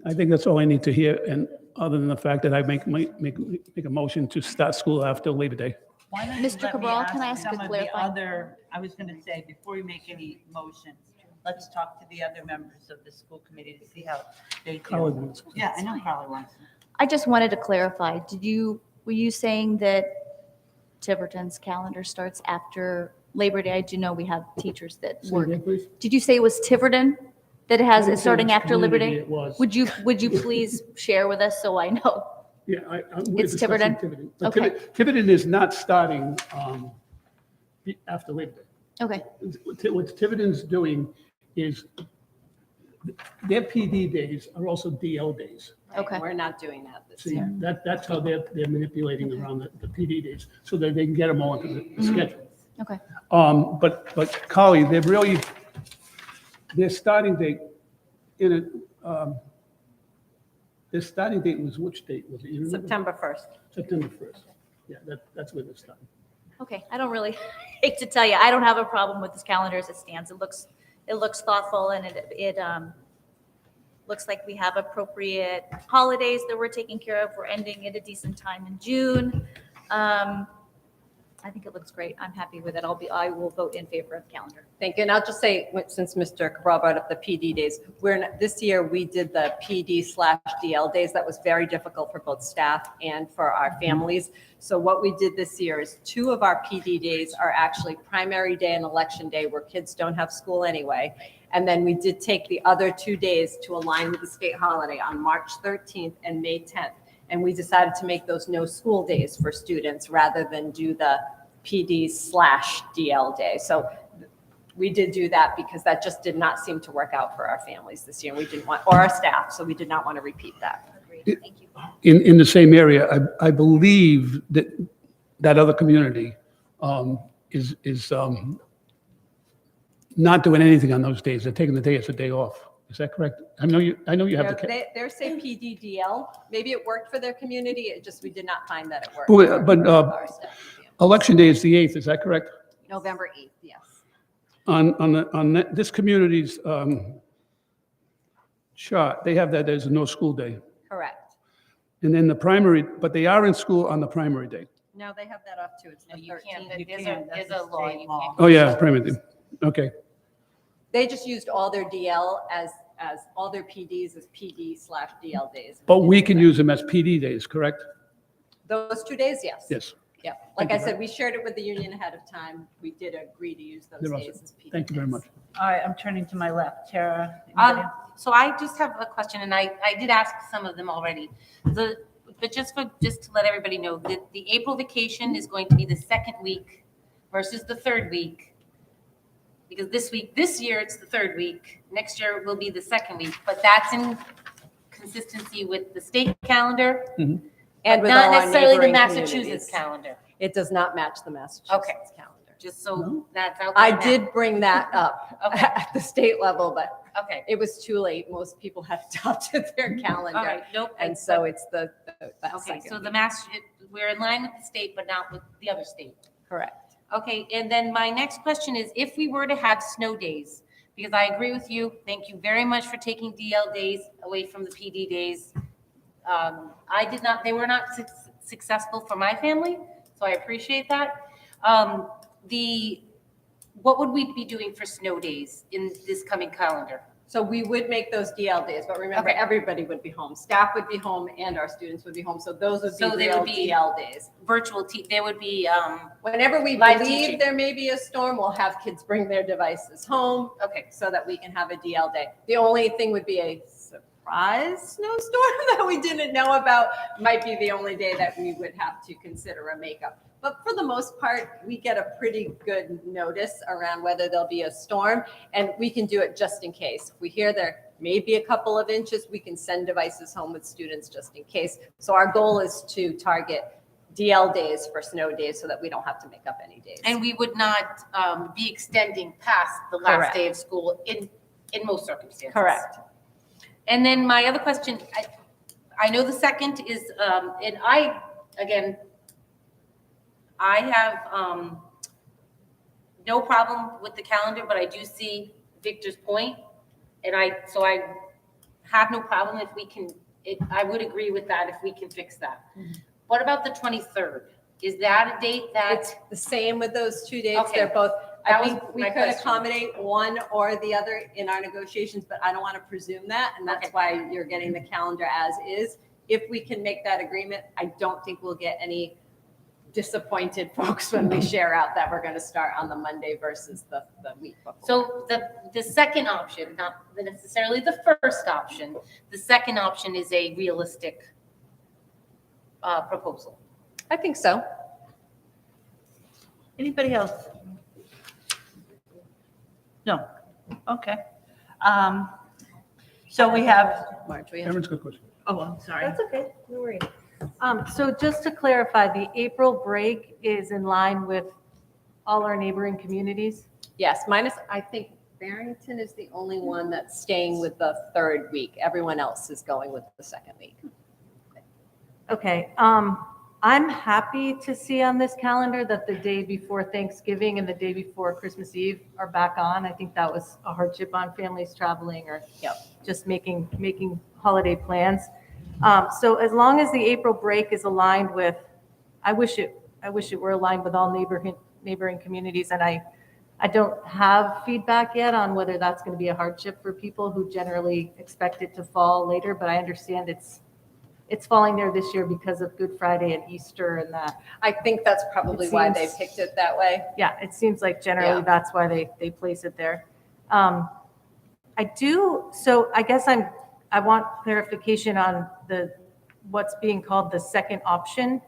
I think that's all I need to hear, and other than the fact that I make a motion to start school after Labor Day. Why don't you Mr. let me Cabral, can I ask some a of the clarifying- other, I was going to say, before you make any motions, let's talk to the other members of the school committee to see how they Carly do. wants- Yeah, I know Carly wants to. I just wanted to clarify, were you saying that Tiverton's calendar starts after Labor Day? I do know we have teachers that Say work. again, please? Did you say it was Tiverton that it has, I didn't it's say starting which after Labor community Day? it was. Would you please share with us so I know? Yeah, we're It's discussing Tiverton? But Okay. Tiverton is not starting after Labor Day. Okay, What Tiverton's doing is, their PD days are also DL days. Right? Okay. We're not doing that this See, year. that's how they're manipulating around the PD days, so that they can get them all into the schedule. okay. But Carly, their starting date their starting date was which date? Was it? You remember? September 1st. September 1st. Yeah, that's where they're starting. Okay, I don't really hate to tell you, I don't have a problem with this calendar as it stands. It looks thoughtful, and it looks like we have appropriate holidays that we're taking care of. We're ending at a decent time in June. I think it looks great. I'm happy with it. I will vote in favor of the calendar. Thank you. And I'll just say, since Mr. Cabral brought up the PD days, this year we did the PD/DL days. That was very difficult for both staff and for our families. So what we did this year is 2 of our PD days are actually primary day and election day, where kids don't have school anyway. And then we did take the other 2 days to align with the state holiday on March 13th and May 10th. And we decided to make those no school days for students rather than do the PD/DL day. So we did do that because that just did not seem to work out for our families this year. We didn't want, or our staff, so we did not want to repeat that. Agreed. Thank you. In the same area, I believe that that other community is not doing anything on those days. They're taking the day as a day off. Is that correct? I know you have the. They're saying PD/DL. Maybe it worked for their community. It just, we did not find that it worked. But Our staff. election day is the 8th, is that correct? November 8th, yes. On this community's chart, they have that as a no school day. Correct. And then the primary, but they are in school on the primary day. No, they have that up too. It's No, the you 13th. can't, You there's can't. there's That's a a law, state you law. can't. Oh, yeah, primary day. Okay. They just used all their DL as all their PDs as PD/DL days. But we can use them as PD days, correct? Those 2 days, yes. Yes. Yeah, like I said, we shared it with the union ahead of time. We did agree to use those You're days awesome. as PD. Thank you very days. much. All right, I'm turning to my left. Tara? anybody? So I just have a question, and I did ask some of them already. But just to let everybody know, the April vacation is going to be the 2nd week versus the 3rd week. Because this year it's the 3rd week, next year it will be the 2nd week, but that's in consistency with the state calendar. Mhm. And with Not all our necessarily the neighboring Massachusetts communities. calendar, It does not match the Massachusetts calendar. just so that's out there I now. did bring that up Okay. at the state level, but Okay, it was too late. Most people had adopted their calendar. all right, nope. And so it's that Okay, so second the week. we're in line with the state, but not with the other state. Correct. Okay, and then my next question is, if we were to have snow days, because I agree with you, thank you very much for taking DL days away from the PD days. They were not successful for my family, so I appreciate that. What would we be doing for snow days in this coming calendar? So we would make those DL days, but remember, Okay. everybody would be home. Staff would be home and our students would be home. So those would So be they real would be- DL days. There would be, Whenever we Live believe teaching. there may be a storm, we'll have kids bring their devices home okay, so that we can have a DL day. The only thing would be a surprise snowstorm that we didn't know about. Might be the only day that we would have to consider a makeup. But for the most part, we get a pretty good notice around whether there'll be a storm, and we can do it just in case. If we hear there may be a couple of inches, we can send devices home with students just in case. So our goal is to target DL days for snow days so that we don't have to make up any days. and we would not be extending past the last day of school in most circumstances. Correct. And then my other question, I know the 2nd is, and again, I have no problem with the calendar, but I do see Victor's point, and I have no problem if we can, I would agree with that if we can fix that. What about the 23rd? Is that a date It's that, the same with those 2 dates. Okay. They're both, That I was think we my could question. accommodate one or the other in our negotiations, but I don't want to presume that. And that's Okay. why you're getting the calendar as is. If we can make that agreement, I don't think we'll get any disappointed folks when we share out that we're going to start on the Monday versus the week before. so the second option, not necessarily the first option, the second option is a realistic proposal. I think so. Anybody else? No? Okay. So we have, March, we have. Aaron's good question. oh, I'm sorry. That's okay, no worries. So just to clarify, the April break is in line with all our neighboring communities? Yes, minus, I think Barrington is the only one that's staying with the 3rd week. Everyone else is going with the 2nd week. Okay, I'm happy to see on this calendar that the day before Thanksgiving and the day before Christmas Eve are back on. I think that was a hardship on families traveling or just making holiday plans. So as long as the April break is aligned with, I wish I wish it were aligned with all neighboring communities. And I don't have feedback yet on whether that's going to be a hardship for people who generally expect it to fall later, but I understand it's falling there this year because of Good Friday and Easter and that. I think that's probably It why they seems- picked it that way. Yeah, it seems like generally Yeah. that's why they place it there. So I guess I want clarification on what's being called the second option.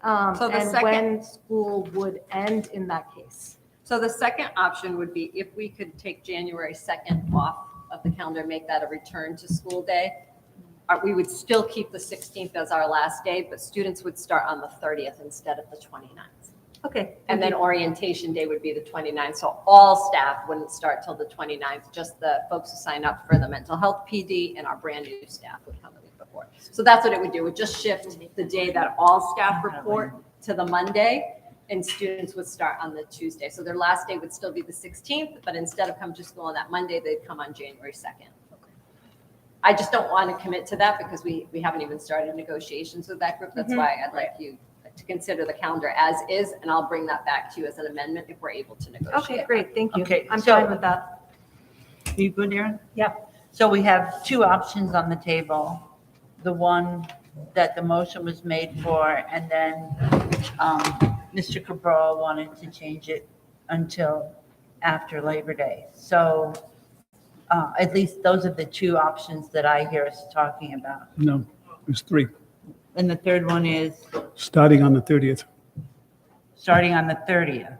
So the And second- when school would end in that case. So the second option would be if we could take January 2nd off of the calendar, make that a return to school day. We would still keep the 16th as our last day, but students would start on the 30th instead of the 29th. Okay. And then orientation day would be the 29th. So all staff wouldn't start till the 29th, just the folks who sign up for the mental health PD and our brand new staff would come the week before. So that's what it would do. It would just shift the day that all staff report to the Monday and students would start on the Tuesday. So their last day would still be the 16th, but instead of coming to school on that Monday, they'd come on January 2nd. I just don't want to commit to that because we haven't even started negotiations with that group. That's why I'd like you to consider the calendar as is, and I'll bring that back to you as an amendment if we're able to negotiate. Okay, great, thank you. Okay, I'm so- fine with that. Are you good, Erin? Yeah. So we have two options on the table. The one that the motion was made for, and then Mr. Cabral wanted to change it until after Labor Day. So at least those are the two options that I hear us talking about. No, there's three, And the third one is starting on the 30th. starting on the 30th.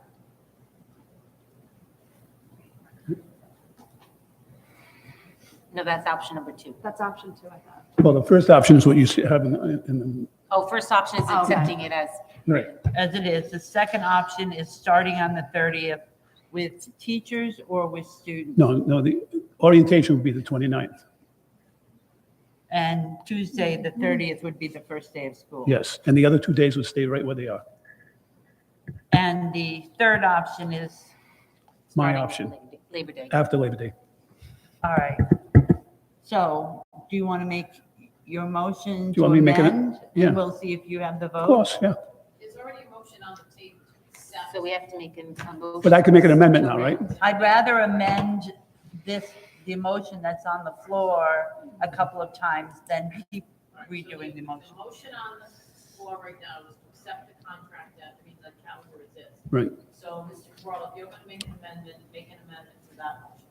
No, that's option number 2. That's option 2, I thought. Well, the first option is what you have in the, Oh, first option is accepting it as, right. As it is. The second option is starting on the 30th with teachers or with students. No, the orientation would be the 29th. And Tuesday, the 30th would be the first day of school. Yes, and the other 2 days would stay right where they are. And the third option is, My starting option, Labor Day. after Labor Day. all right. So do you want to make your motion you to want me to make it? amend? Yeah. And we'll see if you have the vote. Of course, yeah. There's already a motion on the table to accept. So we have to make a motion. But I can make an amendment now, right? I'd rather amend the motion that's on the floor a couple of times than keep redoing the motion. The motion on the floor right now is to accept the contract that means the calendar exists. Right. So, Mr. Cabral, if you're going to make an amendment to that motion.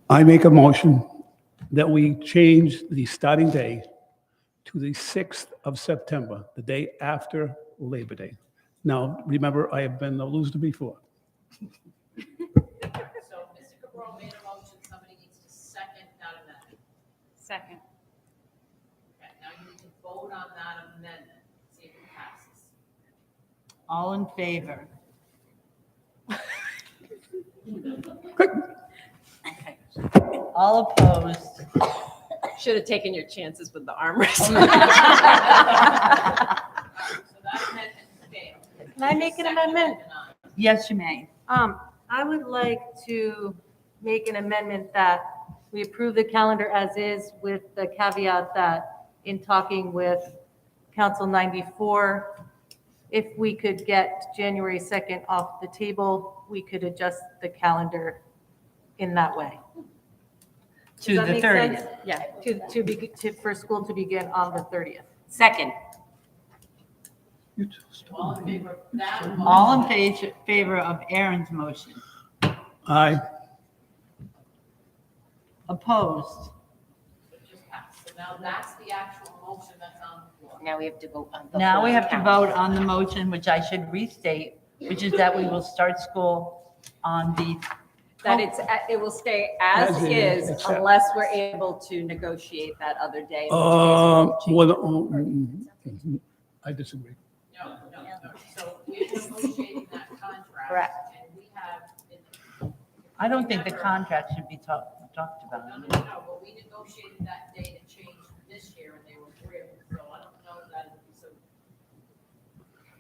I make a motion that we change the starting day to the 6th of September, the day after Labor Day. Now, remember, I have been a loser before. So, Mr. Cabral made a motion, somebody needs to second that amendment. Second. Okay, now you need to vote on that amendment, see if it passes. All in favor? All opposed? Should have taken your chances with the arm wrestle. So that amendment failed. Can I make an amendment? Yes, you may. I would like to make an amendment that we approve the calendar as is with the caveat that in talking with Council 94, if we could get January 2nd off the table, we could adjust the calendar in that way. To Does that the make 30th. sense? Yeah, for school to begin on the 30th. Second. All in favor of that motion? All in favor of Aaron's motion? Aye. Opposed? It just passed. So now that's the actual motion that's on the floor. Now we have to vote on the. Now whole we have to calendar. vote on the motion, which I should restate, which is that we will start school on the, That it will stay as As is is, unless we're able to negotiate that other day. I disagree. No. So we're negotiating that contract. Correct. And we have. I don't think the contract should be talked about. No, but we negotiated that day to change this year and they were agreeable, so I don't know that it would be so.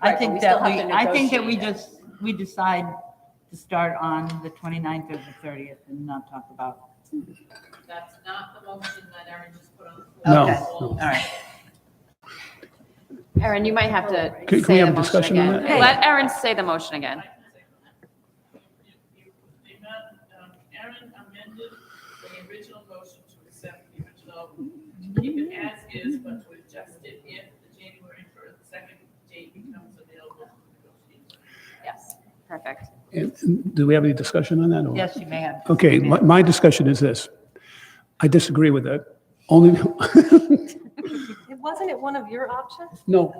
I Right, but think we that still have to I think that negotiate we decide to start on the 29th or the 30th and not talk about. That's not the motion that Erin just put on the No. floor. Okay, all right. Erin, you might have to Can we say have the a motion discussion on again. that? Let Erin say the motion again. Aaron amended the original motion to accept the original, to keep it as is, but to adjust it if the January 2nd date becomes available for negotiation. Yes. Perfect. And do we have any discussion on that? or- Yes, you may have. Okay, my discussion is this. I disagree with that. Only, Wasn't it one of your options? no.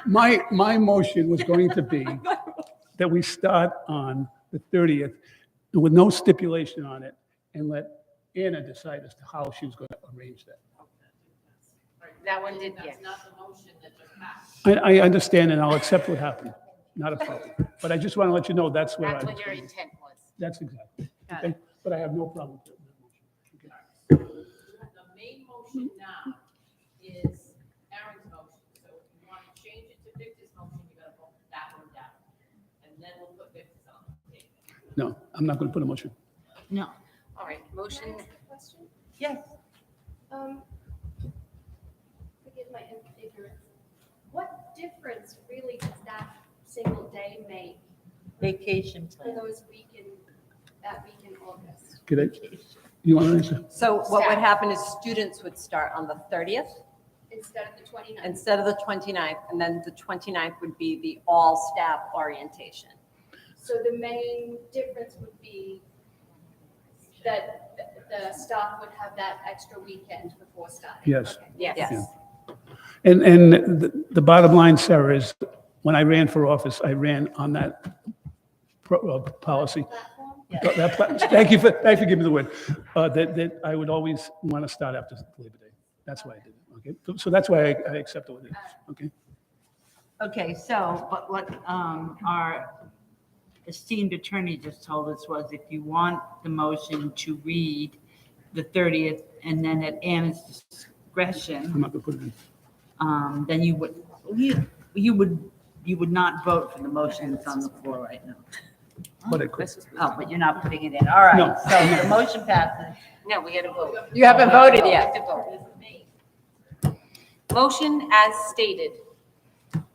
My motion was going to be that we start on the 30th with no stipulation on it and let Anna decide as to how she was going to arrange that. That one did, yeah. That's not the motion that just passed. I understand and I'll accept what happened. Not a problem. But I just want to let you know that's where That's I. what your intent was. That's exactly. Got Okay? But I have no problem with that. The main motion now is Aaron's motion, so if you want to change it to Victor's motion, you gotta vote that one down. And then we'll put Victor's on the table. No, I'm not going to put a motion. No. All right, motion, Question, Yes. forgive my ignorance. What difference really does that single day make Vacation for plan. those that week in August? Could I, you want to answer? So what would happen is students would start on the 30th Instead of the 29th? instead of the 29th, and then the 29th would be the all-staff orientation. So the main difference would be that the staff would have that extra weekend before starting? Yes. Okay. Yes. And the bottom line, Sarah, is when I ran for office, I ran on that policy. Platform? Thank you for giving me the word. That I would always want to start after Labor Day. That's why I did it. Okay. So that's why I accepted what it is. Okay. Okay, so what our esteemed attorney just told us was if you want the motion to read the 30th and then at Anna's discretion, I'm not going to put it in. then you would not vote for the motion that's on the floor right now. But it could. Oh, but you're not putting it in. All right, No. so the motion passes. no, we got to vote. You haven't voted We yet. have to vote. Motion as stated. Aaron's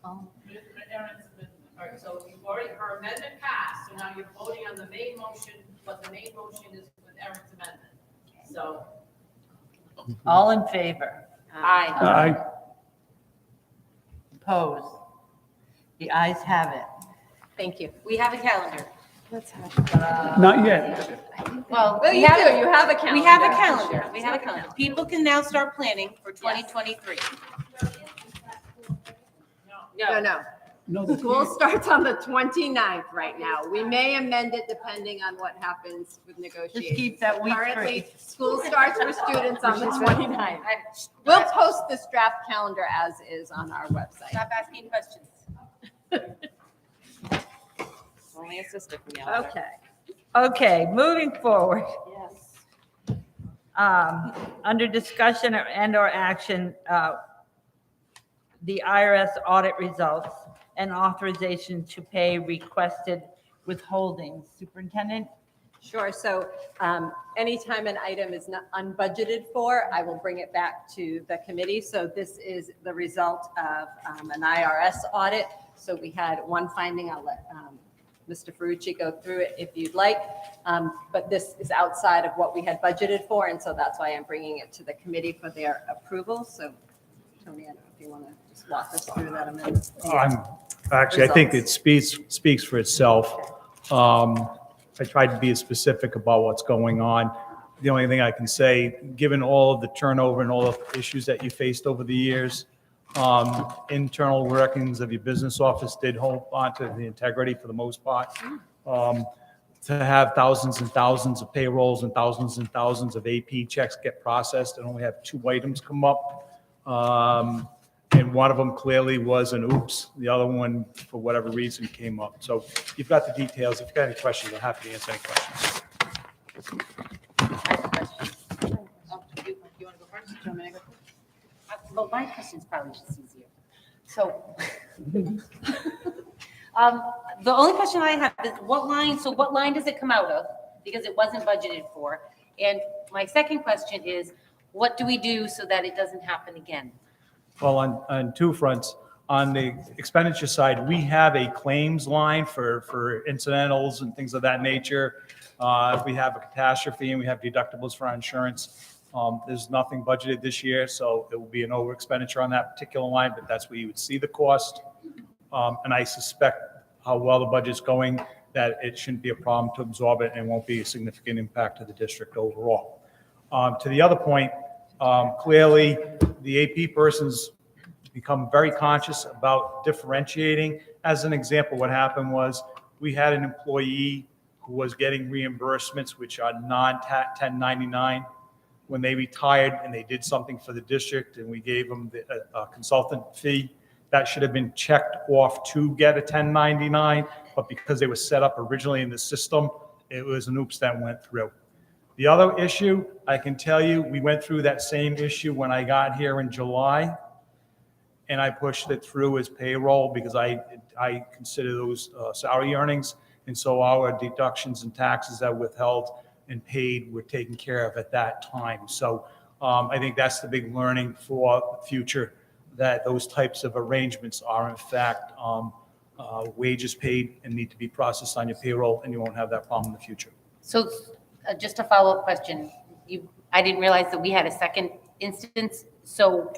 amendment. All right, so you've already, her amendment passed, so now you're voting on the main motion, but the main motion is with Aaron's amendment. So All in favor? Aye. Aye. Opposed? The ayes have it. Thank you. We have a calendar. Not yet. Well, Well, you do, you have a calendar. We have a calendar. We have a calendar. People can now start planning for 2023. No. No, School starts on the 29th right now. We may amend it depending on what happens with negotiations. Just keep that week Currently, free. school starts for students on the 29th. We'll post this draft calendar as is on our website. Stop asking questions. Only a sister from yell. Okay, moving forward. Yes. Under discussion and/or action, the IRS audit results and authorization to pay requested withholdings. Superintendent? Sure, so anytime an item is not unbudgeted for, I will bring it back to the committee. So this is the result of an IRS audit. So we had one finding, I'll let Mr. Ferrucci go through it if you'd like. But this is outside of what we had budgeted for, and so that's why I'm bringing it to the committee for their approval. So Tony, I don't know if you want to just walk us through that amendment. Actually, I think it speaks for itself. I tried to be as specific about what's going on. The only thing I can say, given all of the turnover and all the issues that you faced over the years, internal workings of your business office did hold on to the integrity for the most part. To have thousands and thousands of payrolls and thousands of AP checks get processed and only have 2 items come up. And one of them clearly was an oops. The other one, for whatever reason, came up. So you've got the details. If you've got any questions, I'm happy to answer any questions. I have a question. Oh, you want to go first? Do you want me to go first? Well, my question's probably just easier. So, the only question I have is what line does it come out of? Because it wasn't budgeted for. And my second question is, what do we do so that it doesn't happen again? Well, on two fronts. On the expenditure side, we have a claims line for incidentals and things of that nature. If we have a catastrophe and we have deductibles for our insurance, there's nothing budgeted this year, so it will be an over expenditure on that particular line, but that's where you would see the cost. And I suspect how well the budget's going, that it shouldn't be a problem to absorb it and won't be a significant impact to the district overall. To the other point, clearly, the AP person's become very conscious about differentiating. As an example, what happened was we had an employee who was getting reimbursements, which are non-1099. When they retired and they did something for the district and we gave them a consultant fee, that should have been checked off to get a 1099, but because they were set up originally in the system, it was an oops that went through. The other issue, I can tell you, we went through that same issue when I got here in July, and I pushed it through as payroll because I consider those salary earnings, and so our deductions and taxes that withheld and paid were taken care of at that time. So I think that's the big learning for the future, that those types of arrangements are in fact wages paid and need to be processed on your payroll, and you won't have that problem in the future. So just a follow-up question. I didn't realize that we had a second instance. So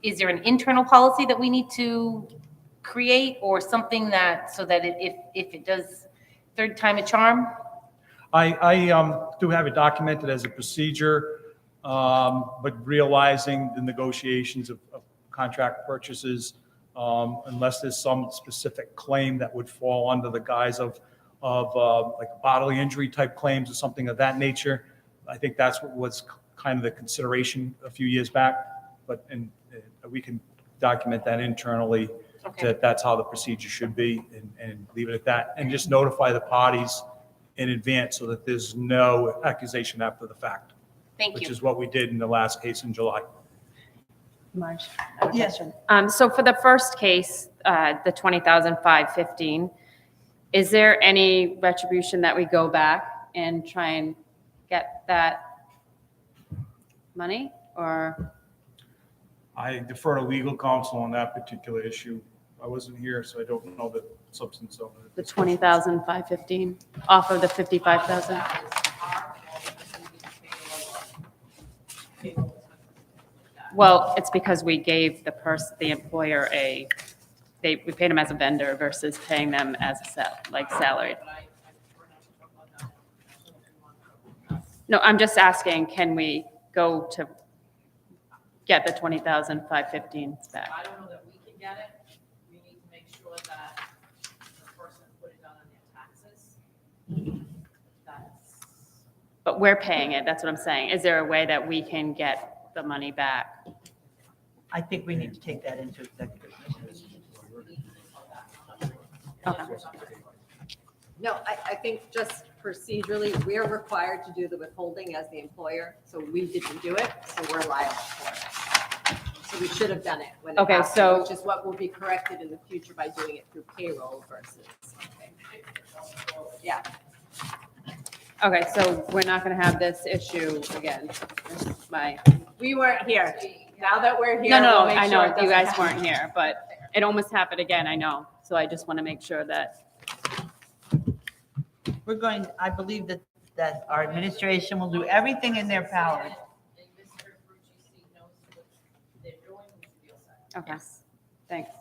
is there an internal policy that we need to create or something that, so that if it does third time a charm? I do have it documented as a procedure, but realizing the negotiations of contract purchases, unless there's some specific claim that would fall under the guise of like bodily injury type claims or something of that nature. I think that's what was kind of the consideration a few years back, but we can document that internally, that that's how the procedure should be, and leave it at that, and just notify the parties in advance so that there's no accusation after the fact. Thank you. Which is what we did in the last case in July. Marge, I have a question. So for the first case, the $20,515, is there any retribution that we go back and try and get that money, or? I defer to legal counsel on that particular issue. I wasn't here, so I don't know the substance of it. The $20,515 off of the $55,000? Well, it's because we gave the employer we paid them as a vendor versus paying them as a salary. No, I'm just asking, can we go to get the $20,515 back? I don't know that we can get it. We need to make sure that the person put it down on their taxes. But we're paying it, that's what I'm saying. Is there a way that we can get the money back? I think we need to take that into executive session. Okay. No, I think just procedurally, we're required to do the withholding as the employer, so we didn't do it, so we're liable for it. So we should have done it when it Okay, happened, so- which is what will be corrected in the future by doing it through payroll versus, yeah. Okay, so we're not gonna have this issue again. This is my, We weren't here. Now that we're here, no, we'll make I sure know, it you doesn't guys happen. weren't here, but it almost happened again, I know. So I just wanna make sure that, I believe that our administration will do everything in their power. And Mr. Brucci knows what they're doing, we should be all set. okay, thanks.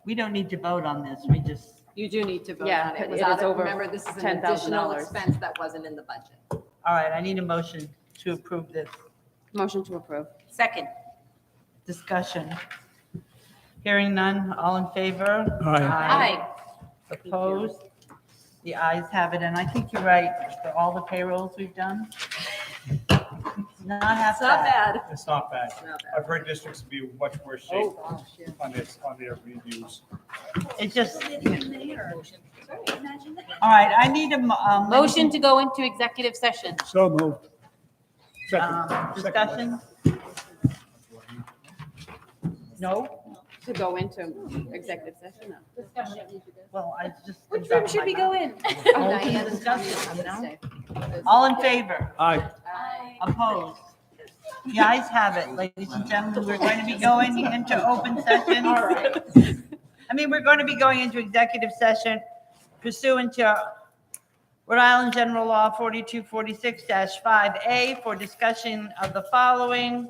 We don't need to vote on this, we just, You do need to vote Yeah, on it. it is Without over remember, this is an $10,000. additional expense that wasn't in the budget. all right, I need a motion to approve this. Motion to approve. Second. Discussion. Hearing none, all in favor? Aye. Opposed? The ayes have it, and I think you're right, for all the payrolls we've done. Not half It's not bad. bad. It's not bad. It's not bad. I've heard districts be in much worse shape Oh, gosh, yeah. on their reviews. It just. All right, I need a Motion to go into executive session. So moved. discussion? No? To go into executive session, no. Well, I just. Which room should we go in? Discussion, no? All in favor? Aye. Opposed? The ayes have it, ladies and gentlemen. We're going to be going into open session. All right. We're going to be going into executive session pursuant to Rhode Island General Law 4246-5A for discussion of the following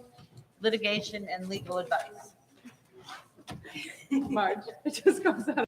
litigation and legal advice. Marge, it just goes out.